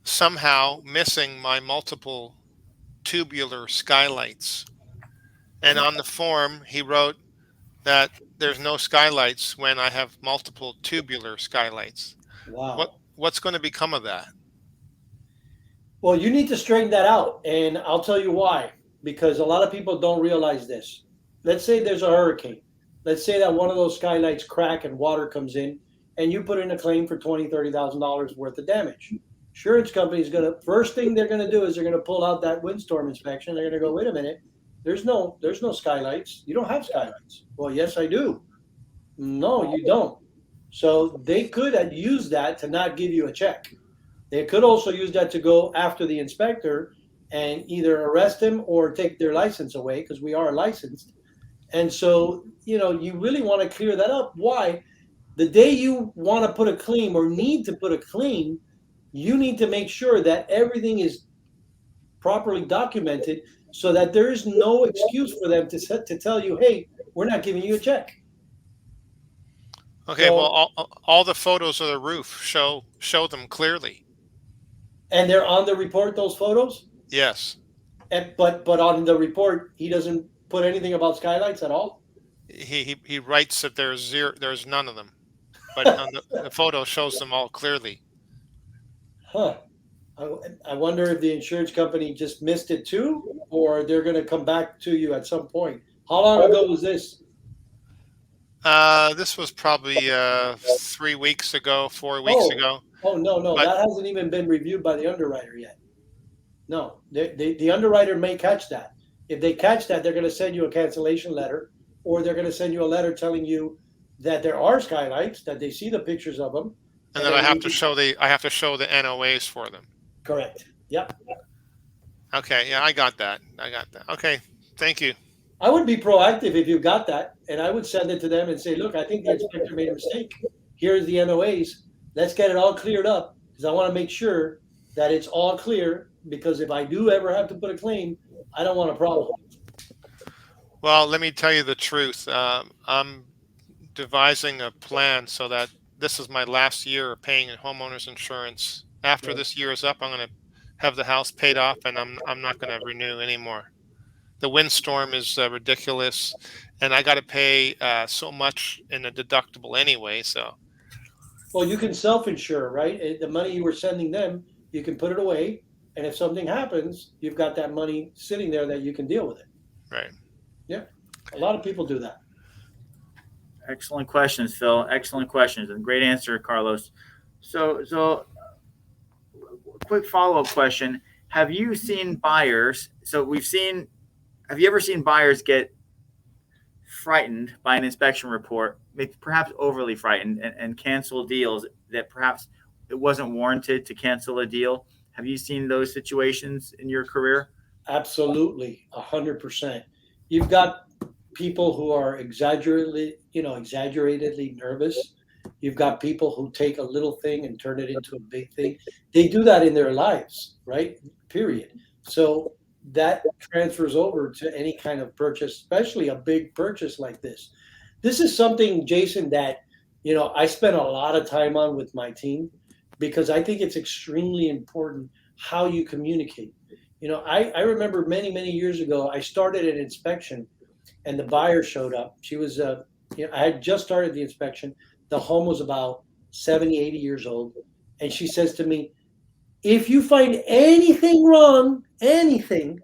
somehow missing my multiple tubular skylights. And on the form, he wrote that there's no skylights when I have multiple tubular skylights. Wow. What's going to become of that? Well, you need to straighten that out, and I'll tell you why. Because a lot of people don't realize this. Let's say there's a hurricane. Let's say that one of those skylights crack and water comes in, and you put in a claim for $20,000, $30,000 worth of damage. Insurance company is going to, first thing they're going to do is they're going to pull out that windstorm inspection. They're going to go, wait a minute, there's no skylights. You don't have skylights. Well, yes, I do. No, you don't. So they could have used that to not give you a check. They could also use that to go after the inspector and either arrest him or take their license away because we are licensed. And so, you really want to clear that up. Why? The day you want to put a claim or need to put a claim, you need to make sure that everything is properly documented so that there is no excuse for them to tell you, hey, we're not giving you a check. Okay, So, well, all the photos of the roof show them clearly. And they're on the report, those photos? Yes. But on the report, he doesn't put anything about skylights at all? He writes that there's none of them, but on the photo shows them all clearly. Huh. I wonder if the insurance company just missed it too, or they're going to come back to you at some point. How long ago was this? This was probably 3 weeks ago, 4 weeks ago. Oh, no, that hasn't even been reviewed by the underwriter yet. No, the underwriter may catch that. If they catch that, they're going to send you a cancellation letter, or they're going to send you a letter telling you that there are skylights, that they see the pictures of them, and then I have to show the NOAs for them. Correct. Yep. Okay. Yeah, I got that. Okay. Thank you. I would be proactive if you got that, and I would send it to them and say, look, I think the inspector made a mistake. Here's the NOAs. Let's get it all cleared up because I want to make sure that it's all clear because if I do ever have to put a claim, I don't want a problem. Well, let me tell you the truth. I'm devising a plan so that this is my last year of paying homeowners insurance. After this year is up, I'm going to have the house paid off, and I'm not going to renew anymore. The windstorm is ridiculous, and I got to pay so much in a deductible anyway. So, well, you can self-insure, right? The money you were sending them, you can put it away, and if something happens, you've got that money sitting there that you can deal with it. Right. Yeah, a lot of people do that. Excellent questions, Phil. Excellent questions and great answer, Carlos. So quick follow-up question. Have you seen buyers? Have you ever seen buyers get frightened by an inspection report, maybe perhaps overly frightened, and cancel deals that perhaps it wasn't warranted to cancel a deal? Have you seen those situations in your career? Absolutely, 100%. You've got people who are exaggeratedly nervous. You've got people who take a little thing and turn it into a big thing. They do that in their lives, right? Period. So that transfers over to any kind of purchase, especially a big purchase like this. this is something, Jason, that, I spend a lot of time on with my team, because I think it's extremely important how you communicate. I remember many, many years ago, I started an inspection and the buyer showed up. She was, I had just started the inspection. The home was about 70, 80 years old. And she says to me, if you find anything wrong, anything,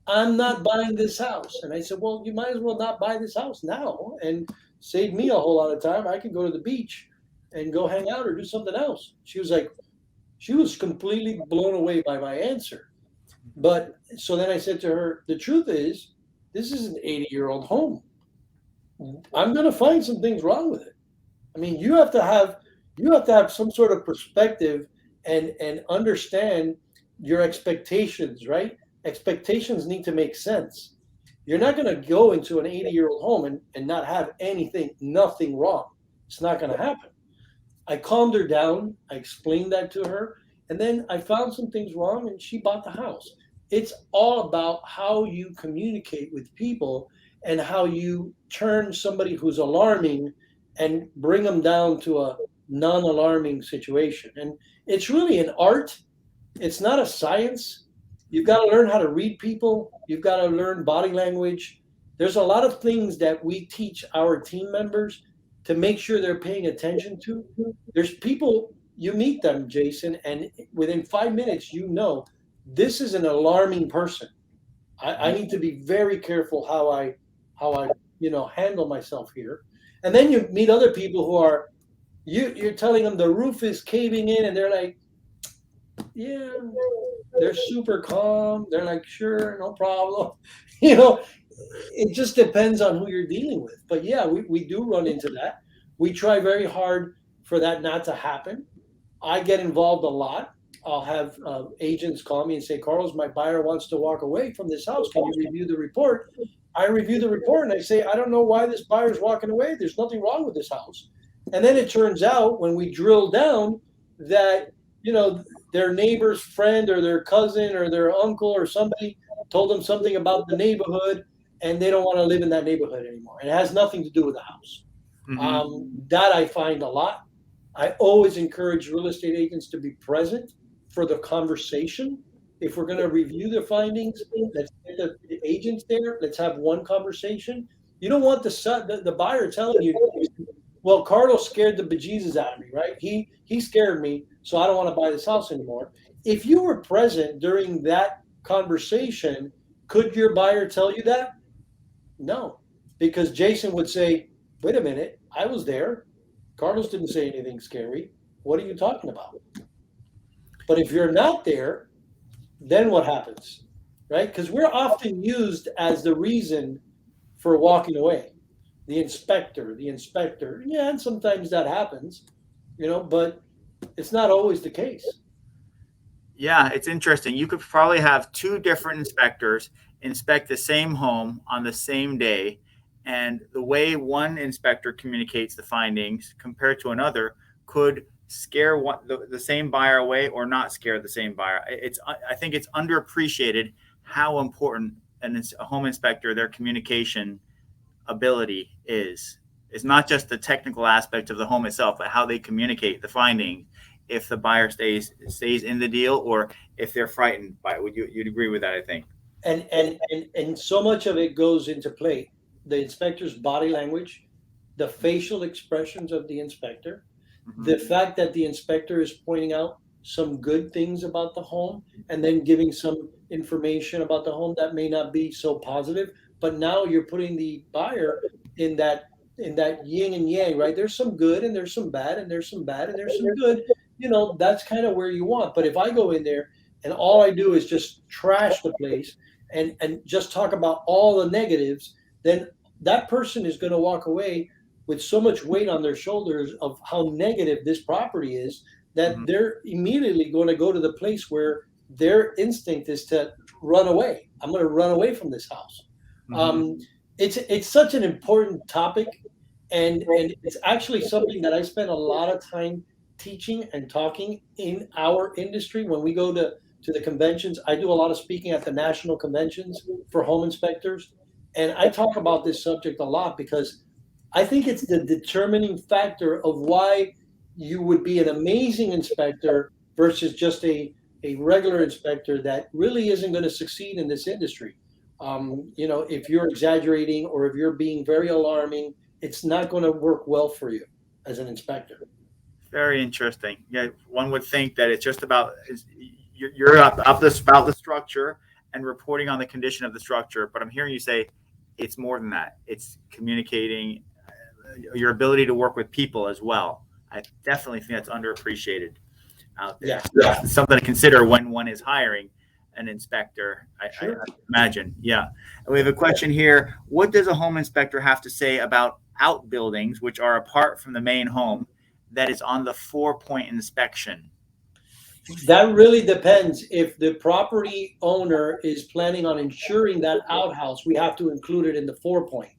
I'm not buying this house. And I said, well, you might as well not buy this house now and save me a whole lot of time. I can go to the beach and go hang out or do something else. She was completely blown away by my answer. But so then I said to her, the truth is, this is an 80-year-old home. I'm going to find some things wrong with it. I mean, you have to have some sort of perspective and understand your expectations, right? Expectations need to make sense. You're not going to go into an 80-year-old home and not have nothing wrong. It's not going to happen. I calmed her down. I explained that to her. And then I found some things wrong and she bought the house. It's all about how you communicate with people and how you turn somebody who's alarming and bring them down to a non-alarming situation. And it's really an art. It's not a science. You've got to learn how to read people. You've got to learn body language. There's a lot of things that we teach our team members to make sure they're paying attention to. There's people, you meet them, Jason, and within 5 minutes, this is an alarming person. I need to be very careful how I handle myself here. And then you meet other people who are, you're telling them the roof is caving in and they're like, yeah, they're super calm. They're like, sure, no problem. It just depends on who you're dealing with. But yeah, we do run into that. We try very hard for that not to happen. I get involved a lot. I'll have agents call me and say, Carlos, my buyer wants to walk away from this house. Can you review the report? I review the report and I say, I don't know why this buyer's walking away. There's nothing wrong with this house. And then it turns out when we drill down that, their neighbor's friend or their cousin or their uncle or somebody told them something about the neighborhood and they don't want to live in that neighborhood anymore. It has nothing to do with the house. Mm-hmm. That I find a lot. I always encourage real estate agents to be present for the conversation. If we're going to review the findings, let's get the agents there. Let's have one conversation. You don't want the buyer telling you, well, Carlos scared the bejesus out of me, right? He scared me, so I don't want to buy this house anymore. If you were present during that conversation, could your buyer tell you that? No, because Jason would say, wait a minute, I was there. Carlos didn't say anything scary. What are you talking about? But if you're not there, then what happens, right? Because we're often used as the reason for walking away. The inspector. Yeah, and sometimes that happens, but it's not always the case. Yeah, it's interesting. You could probably have two different inspectors inspect the same home on the same day, and the way one inspector communicates the findings compared to another could scare the same buyer away or not scare the same buyer. I think it's underappreciated how important a home inspector, their communication ability is. It's not just the technical aspect of the home itself, but how they communicate the finding. If the buyer stays in the deal, or if they're frightened by it. You'd agree with that, I think. And so much of it goes into play. The inspector's body language, the facial expressions of the inspector, mm-hmm. the fact that the inspector is pointing out some good things about the home and then giving some information about the home that may not be so positive. But now you're putting the buyer in that yin and yang, right? There's some good and there's some bad and there's some bad and there's some good. That's kind of where you want. But if I go in there and all I do is just trash the place and just talk about all the negatives, then that person is going to walk away with so much weight on their shoulders of how negative this property is that mm-hmm. they're immediately going to go to the place where their instinct is to run away. I'm going to run away from this house. Mm-hmm. It's such an important topic, and it's actually something that I spend a lot of time teaching and talking in our industry. When we go to the conventions, I do a lot of speaking at the national conventions for home inspectors, and I talk about this subject a lot because I think it's the determining factor of why you would be an amazing inspector versus just a regular inspector that really isn't going to succeed in this industry. If you're exaggerating or if you're being very alarming, it's not going to work well for you as an inspector. Very interesting. Yeah, one would think that it's just about you're up this about the structure and reporting on the condition of the structure, but I'm hearing you say it's more than that. It's communicating, your ability to work with people as well. I definitely think that's underappreciated out there. Yeah. Something to consider when one is hiring an inspector. Sure. I imagine. Yeah. And we have a question here. What does a home inspector have to say about outbuildings, which are apart from the main home, that is on the 4-point inspection? That really depends. If the property owner is planning on insuring that outhouse, we have to include it in the 4-point.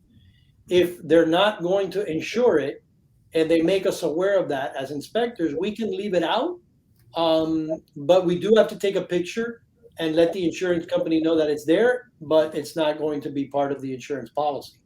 If they're not going to insure it and they make us aware of that as inspectors, we can leave it out. But we do have to take a picture and let the insurance company know that it's there, but it's not going to be part of the insurance policy.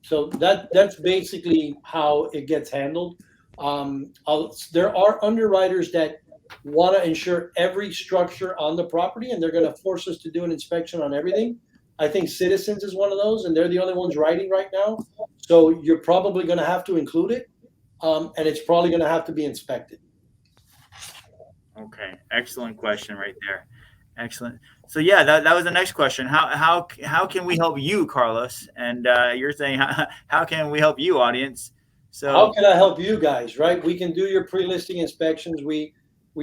So that's basically how it gets handled. There are underwriters that want to insure every structure on the property, and they're going to force us to do an inspection on everything. I think Citizens is one of those, and they're the only ones writing right now. So you're probably going to have to include it, and it's probably going to have to be inspected. Okay, excellent question right there. Excellent. So yeah, that was the next question. How can we help you, Carlos? And you're saying how can we help you, audience? So how can I help you guys? Right, we can do your pre-listing inspections. We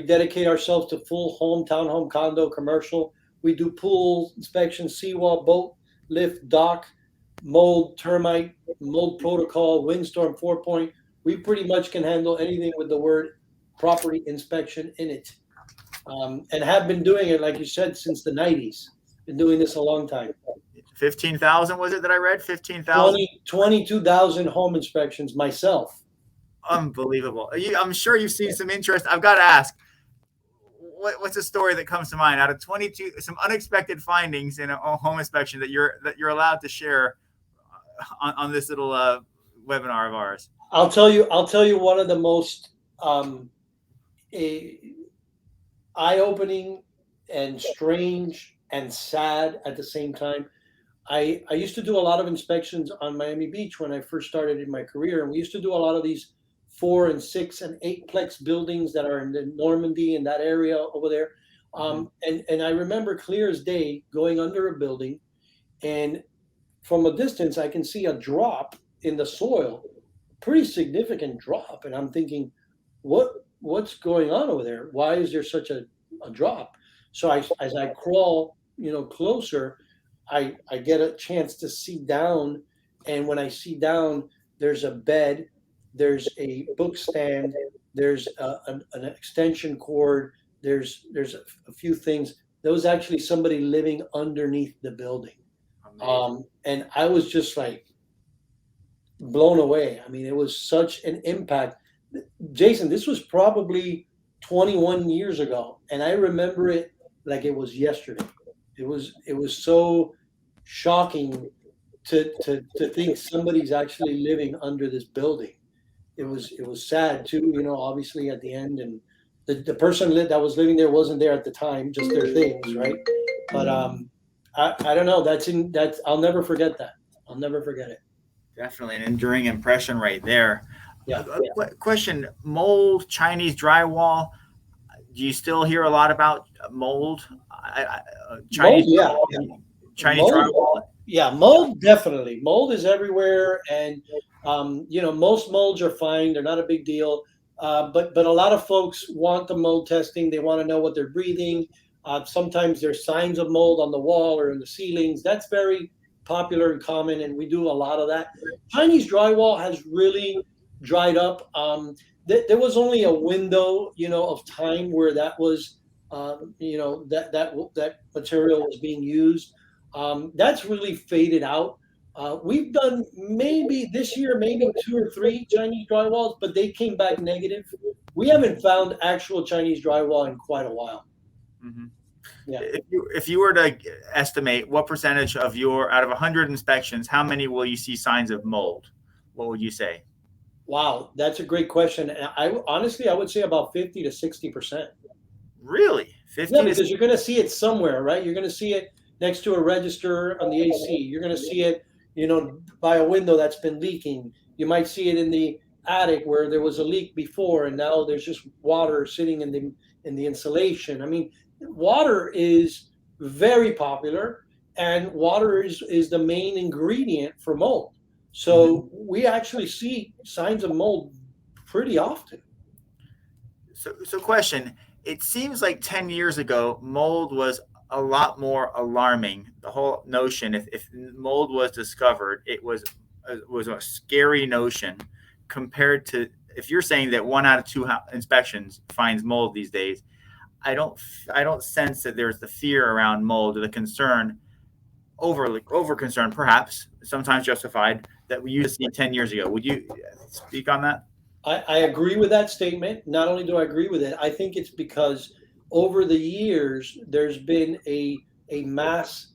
dedicate ourselves to full home, townhome, condo, commercial. We do pool inspections, seawall, boat, lift, dock, mold, termite, mold protocol, windstorm, 4-point. We pretty much can handle anything with the word property inspection in it. And have been doing it, like you said, since the 90s. Been doing this a long time. 15,000 was it that I read? 15,000? 22,000 home inspections myself. Unbelievable. I'm sure you've seen some interest. I've got to ask, what's a story that comes to mind out of 22, some unexpected findings in a home inspection that you're allowed to share on this little webinar of ours? I'll tell you one of the most eye-opening and strange and sad at the same time. I used to do a lot of inspections on Miami Beach when I first started in my career, and we used to do a lot of these 4 and 6 and 8-plex buildings that are in the Normandy and that area over there. And I remember clear as day going under a building, and from a distance I can see a drop in the soil, pretty significant drop, and I'm thinking, what's going on over there? Why is there such a drop? So as I crawl, closer, I get a chance to see down, and when I see down, there's a bed, there's a book stand, there's an extension cord, there's a few things. There was actually somebody living underneath the building, and I was just like blown away. I mean, it was such an impact. Jason, this was probably 21 years ago, and I remember it like it was yesterday. It was so shocking to think somebody's actually living under this building. It was sad too, obviously at the end, and the person that was living there wasn't there at the time, just their things, right? But I don't know. That's I'll never forget that. I'll never forget it. Definitely an enduring impression right there. Yeah. Question: mold, Chinese drywall. Do you still hear a lot about mold? Chinese, mold, Chinese mold, drywall. Yeah, mold definitely. Mold is everywhere, and most molds are fine. They're not a big deal. But a lot of folks want the mold testing. They want to know what they're breathing. Sometimes there's signs of mold on the wall or in the ceilings. That's very popular and common, and we do a lot of that. Chinese drywall has really dried up. There was only a window, of time where that was, that material was being used. That's really faded out. We've done maybe this year, maybe 2 or 3 Chinese drywalls, but they came back negative. We haven't found actual Chinese drywall in quite a while. Mm-hmm. Yeah. If you were to estimate what percentage of out of 100 inspections, how many will you see signs of mold? What would you say? Wow, that's a great question. And I honestly, I would say about 50 to 60%. Really? Yeah, 50 to because you're going to see it somewhere, right? You're going to see it next to a register on the AC. You're going to see it, by a window that's been leaking. You might see it in the attic where there was a leak before, and now there's just water sitting in the insulation. I mean, water is very popular, and water is the main ingredient for mold. Mhm. So we actually see signs of mold pretty often. So question. It seems like 10 years ago, mold was a lot more alarming. The whole notion, if mold was discovered, it was a scary notion compared to if you're saying that 1 out of 2 inspections finds mold these days. I don't sense that there's the fear around mold or the concern, over concern, perhaps sometimes justified, that we used to see 10 years ago. Would you speak on that? I agree with that statement. Not only do I agree with it, I think it's because over the years there's been a mass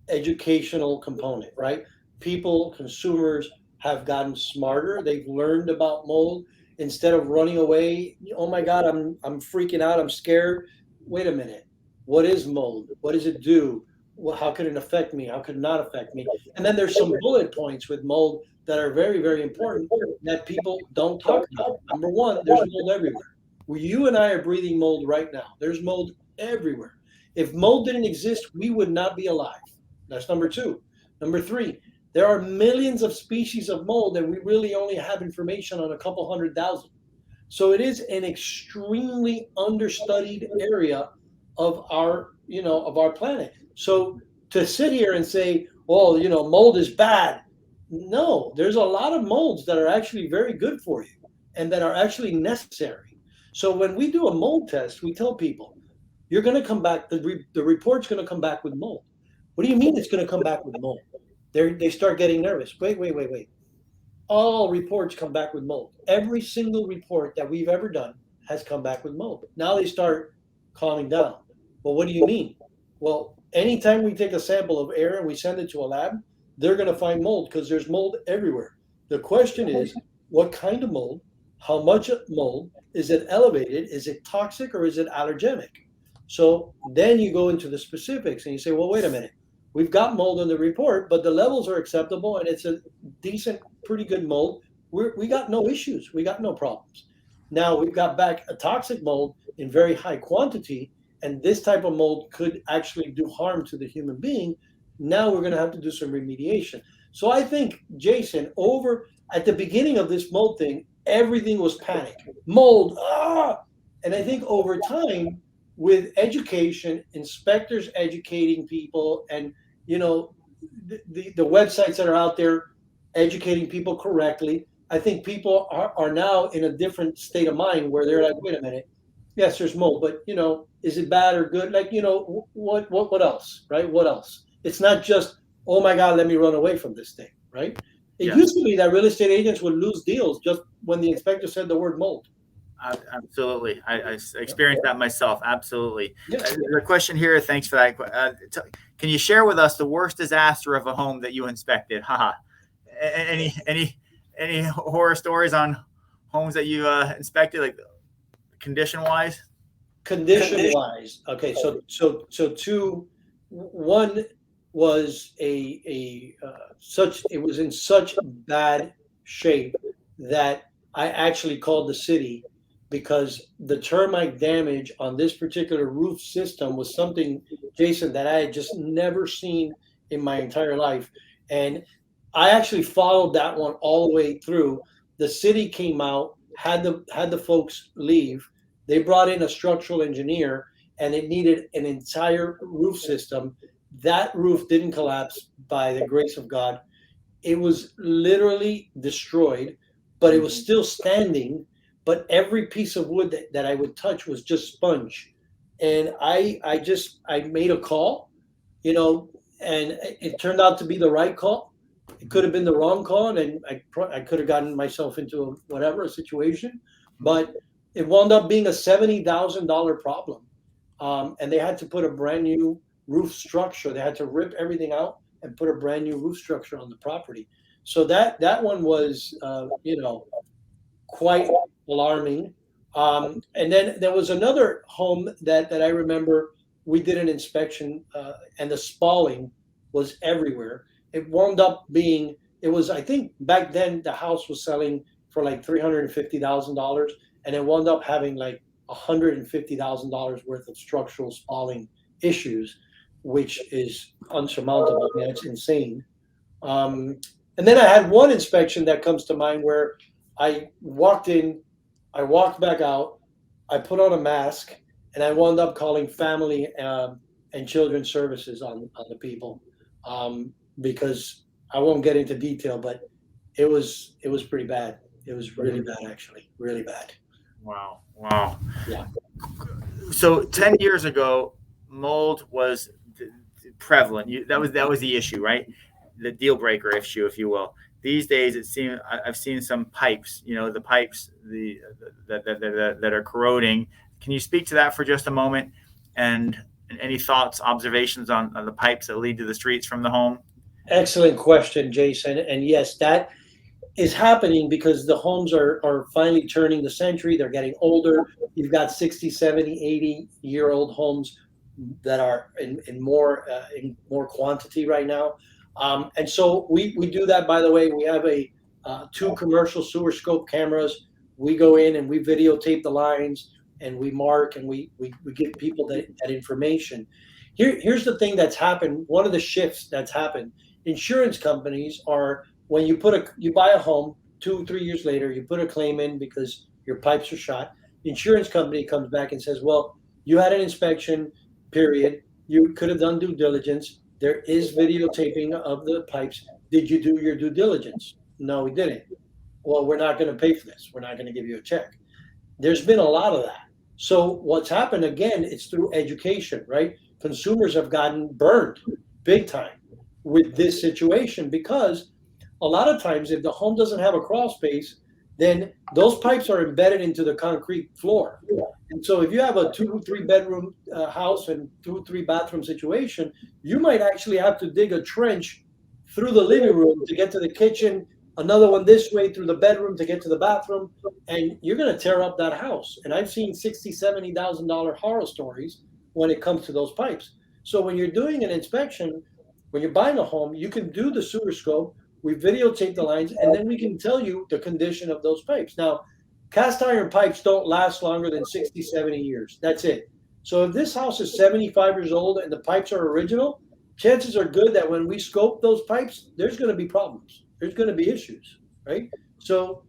educational component, right? People, consumers have gotten smarter. They've learned about mold instead of running away. Oh my God, I'm freaking out. I'm scared. Wait a minute. What is mold? What does it do? Well, how could it affect me? How could it not affect me? And then there's some bullet points with mold that are very, very important that people don't talk about. Number one, there's mold everywhere. Well, you and I are breathing mold right now. There's mold everywhere. If mold didn't exist, we would not be alive. That's number two. Number three, there are millions of species of mold and we really only have information on a couple 100,000. So it is an extremely understudied area of our planet. So to sit here and say, well, mold is bad. No, there's a lot of molds that are actually very good for you and that are actually necessary. So when we do a mold test, we tell people, you're going to come back, the report's going to come back with mold. What do you mean it's going to come back with mold? They start getting nervous. Wait. All reports come back with mold. Every single report that we've ever done has come back with mold. Now they start calming down. Well, what do you mean? Well, anytime we take a sample of air and we send it to a lab, they're going to find mold because there's mold everywhere. The question is, what kind of mold? How much mold? Is it elevated? Is it toxic or is it allergenic? So then you go into the specifics and you say, well, wait a minute. We've got mold in the report, but the levels are acceptable and it's a decent, pretty good mold. We got no issues. We got no problems. Now we've got back a toxic mold in very high quantity, and this type of mold could actually do harm to the human being. Now we're going to have to do some remediation. So I think, Jason, over at the beginning of this mold thing, everything was panic. Mold, And I think over time, with education, inspectors educating people, and the websites that are out there educating people correctly, I think people are now in a different state of mind where they're like, wait a minute, yes, there's mold, but is it bad or good? Like, what else, right? What else? It's not just, oh my God, let me run away from this thing, right? It Yeah. used to be that real estate agents would lose deals just when the inspector said the word mold. Absolutely. I experienced that myself. Absolutely. Yeah. The question here, thanks for that. Can you share with us the worst disaster of a home that you inspected? Haha. Any horror stories on homes that you inspected, like condition wise? Condition wise, okay. One was it was in such bad shape that I actually called the city because the termite damage on this particular roof system was something, Jason, that I had just never seen in my entire life. And I actually followed that one all the way through. The city came out, had the folks leave. They brought in a structural engineer, and it needed an entire roof system. That roof didn't collapse by the grace of God. It was literally destroyed, but it was still standing. But every piece of wood that I would touch was just sponge. And I made a call, and it turned out to be the right call. It could have been the wrong call, and I could have gotten myself into a situation, but it wound up being a $70,000 problem. And they had to put a brand new roof structure. They had to rip everything out and put a brand new roof structure on the property. So that one was, quite alarming. And then there was another home that I remember we did an inspection, and the spalling was everywhere. It wound up being, it was, I think back then the house was selling for like $350,000, and it wound up having like $150,000 worth of structural spalling issues, which is unsurmountable. I mean, it's insane. And then I had one inspection that comes to mind where I walked in, I walked back out, I put on a mask, and I wound up calling family and children's services on the people, because I won't get into detail, but it was pretty bad. It was really bad, actually, really bad. Wow. Wow. Yeah. So 10 years ago, mold was prevalent. That was the issue, right? The deal breaker issue, if you will. These days, it seems I've seen some pipes. The pipes that are corroding. Can you speak to that for just a moment? And any thoughts, observations on the pipes that lead to the streets from the home? Excellent question, Jason. And yes, that is happening because the homes are finally turning the century. They're getting older. You've got 60, 70, 80-year-old homes that are in more quantity right now. And so we do that, by the way. We have 2 commercial sewer scope cameras. We go in and we videotape the lines, and we mark, and we give people that information. Here's the thing that's happened. One of the shifts that's happened. Insurance companies are, when you buy a home, 2-3 years later, you put a claim in because your pipes are shot. The insurance company comes back and says, well, you had an inspection period. You could have done due diligence. There is videotaping of the pipes. Did you do your due diligence? No, we didn't. Well, we're not going to pay for this. We're not going to give you a check. There's been a lot of that. So what's happened, again, it's through education, right? Consumers have gotten burned big time with this situation, because a lot of times if the home doesn't have a crawl space, then those pipes are embedded into the concrete floor. And so if you have a 2-3 bedroom house and 2-3 bathroom situation, you might actually have to dig a trench through the living room to get to the kitchen, another one this way through the bedroom to get to the bathroom, and you're going to tear up that house. And I've seen $60,000, $70,000 horror stories when it comes to those pipes. So when you're doing an inspection, when you're buying a home, you can do the sewer scope. We videotape the lines, and then we can tell you the condition of those pipes. Now, cast iron pipes don't last longer than 60, 70 years. That's it. So if this house is 75 years old and the pipes are original, chances are good that when we scope those pipes, there's going to be problems. There's going to be issues, right? So,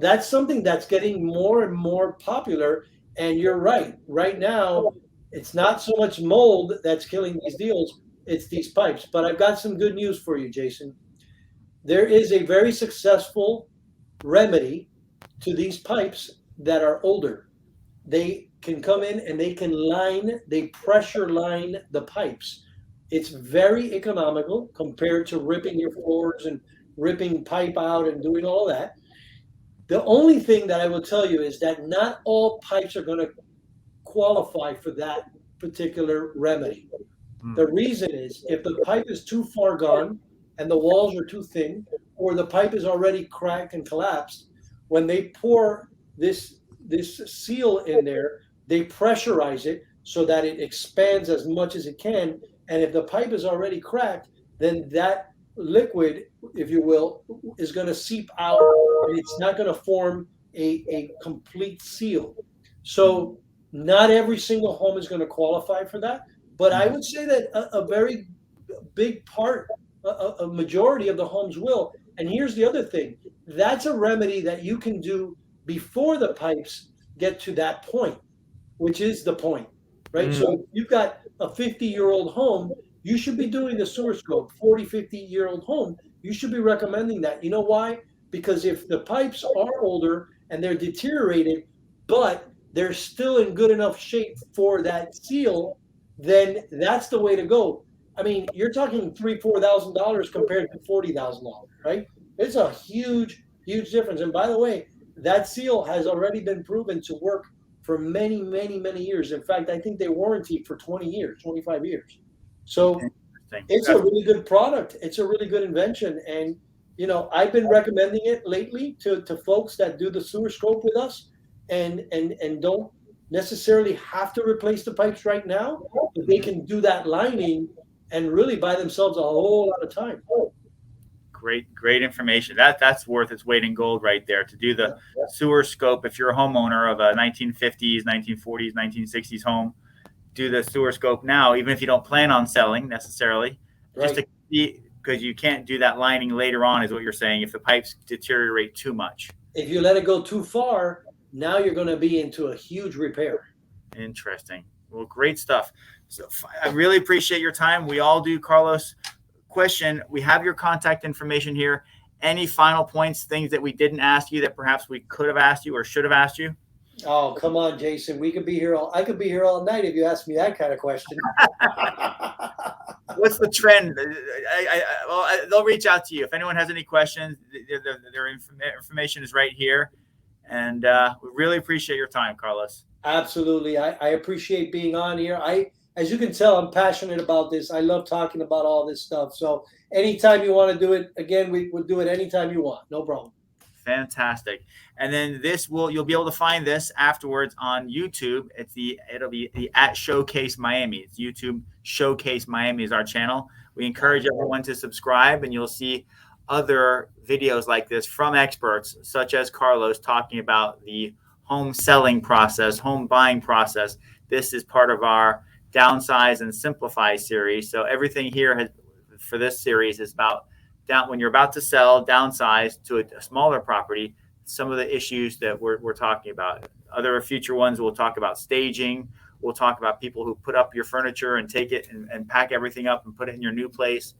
that's something that's getting more and more popular. And you're right. Right now, it's not so much mold that's killing these deals. It's these pipes. But I've got some good news for you, Jason. There is a very successful remedy to these pipes that are older. They can come in and they pressure line the pipes. It's very economical compared to ripping your floors and ripping pipe out and doing all that. The only thing that I will tell you is that not all pipes are going to qualify for that particular remedy. The reason is, if the pipe is too far gone and the walls are too thin, or the pipe is already cracked and collapsed, when they pour this seal in there, they pressurize it so that it expands as much as it can. And if the pipe is already cracked, then that liquid, if you will, is going to seep out, and it's not going to form a complete seal. So not every single home is going to qualify for that. But I would say that a very big part, a majority of the homes will. And here's the other thing. That's a remedy that you can do before the pipes get to that point, which is the point, right? So if you've got a 50-year-old home, you should be doing the sewer scope. 40, 50-year-old home, you should be recommending that. You know why? Because if the pipes are older and they're deteriorated, but they're still in good enough shape for that seal, then that's the way to go. I mean, you're talking $3,000-$4,000 compared to $40,000, right? It's a huge, huge difference. And by the way, that seal has already been proven to work for many, many, many years. In fact, I think they warranty for 20 years, 25 years. So it's a really good product. It's a really good invention. And, I've been recommending it lately to folks that do the sewer scope with us, and don't necessarily have to replace the pipes right now, but they can do that lining and really buy themselves a whole lot of time. Great information. That's worth its weight in gold right there, to do the sewer scope. If you're a homeowner of a 1950s, 1940s, 1960s home, do the sewer scope now, even if you don't plan on selling necessarily, just to be, because you can't do that lining later on, is what you're saying, if the pipes deteriorate too much. If you let it go too far, now you're going to be into a huge repair. Interesting. Well, great stuff. So I really appreciate your time. We all do, Carlos. Question, we have your contact information here. Any final points, things that we didn't ask you that perhaps we could have asked you or should have asked you? Oh, come on, Jason. I could be here all night if you ask me that kind of question. What's the trend? They'll reach out to you if anyone has any questions. Their information is right here, and we really appreciate your time, Carlos. Absolutely. I appreciate being on here. As you can tell, I'm passionate about this. I love talking about all this stuff. So anytime you want to do it, again, we'll do it anytime you want. No problem. Fantastic. And then you'll be able to find this afterwards on YouTube. It'll be the at Showcase Miami. It's YouTube Showcase Miami is our channel. We encourage everyone to subscribe, and you'll see other videos like this from experts such as Carlos talking about the home selling process, home buying process. This is part of our Downsize and Simplify series. So everything here for this series is about when you're about to sell, downsize to a smaller property, some of the issues that we're talking about. Other future ones, we'll talk about staging. We'll talk about people who put up your furniture and take it and pack everything up and put it in your new place.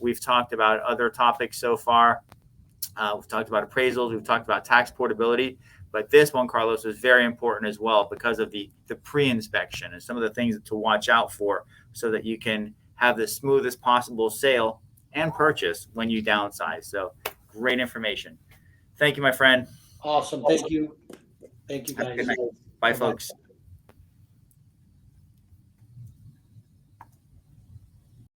We've talked about other topics so far. We've talked about appraisals. We've talked about tax portability. But this one, Carlos, is very important as well because of the pre-inspection and some of the things to watch out for so that you can have the smoothest possible sale and purchase when you downsize. So great information. Thank you, my friend. Awesome. Thank you. Thank you, guys. Bye, folks.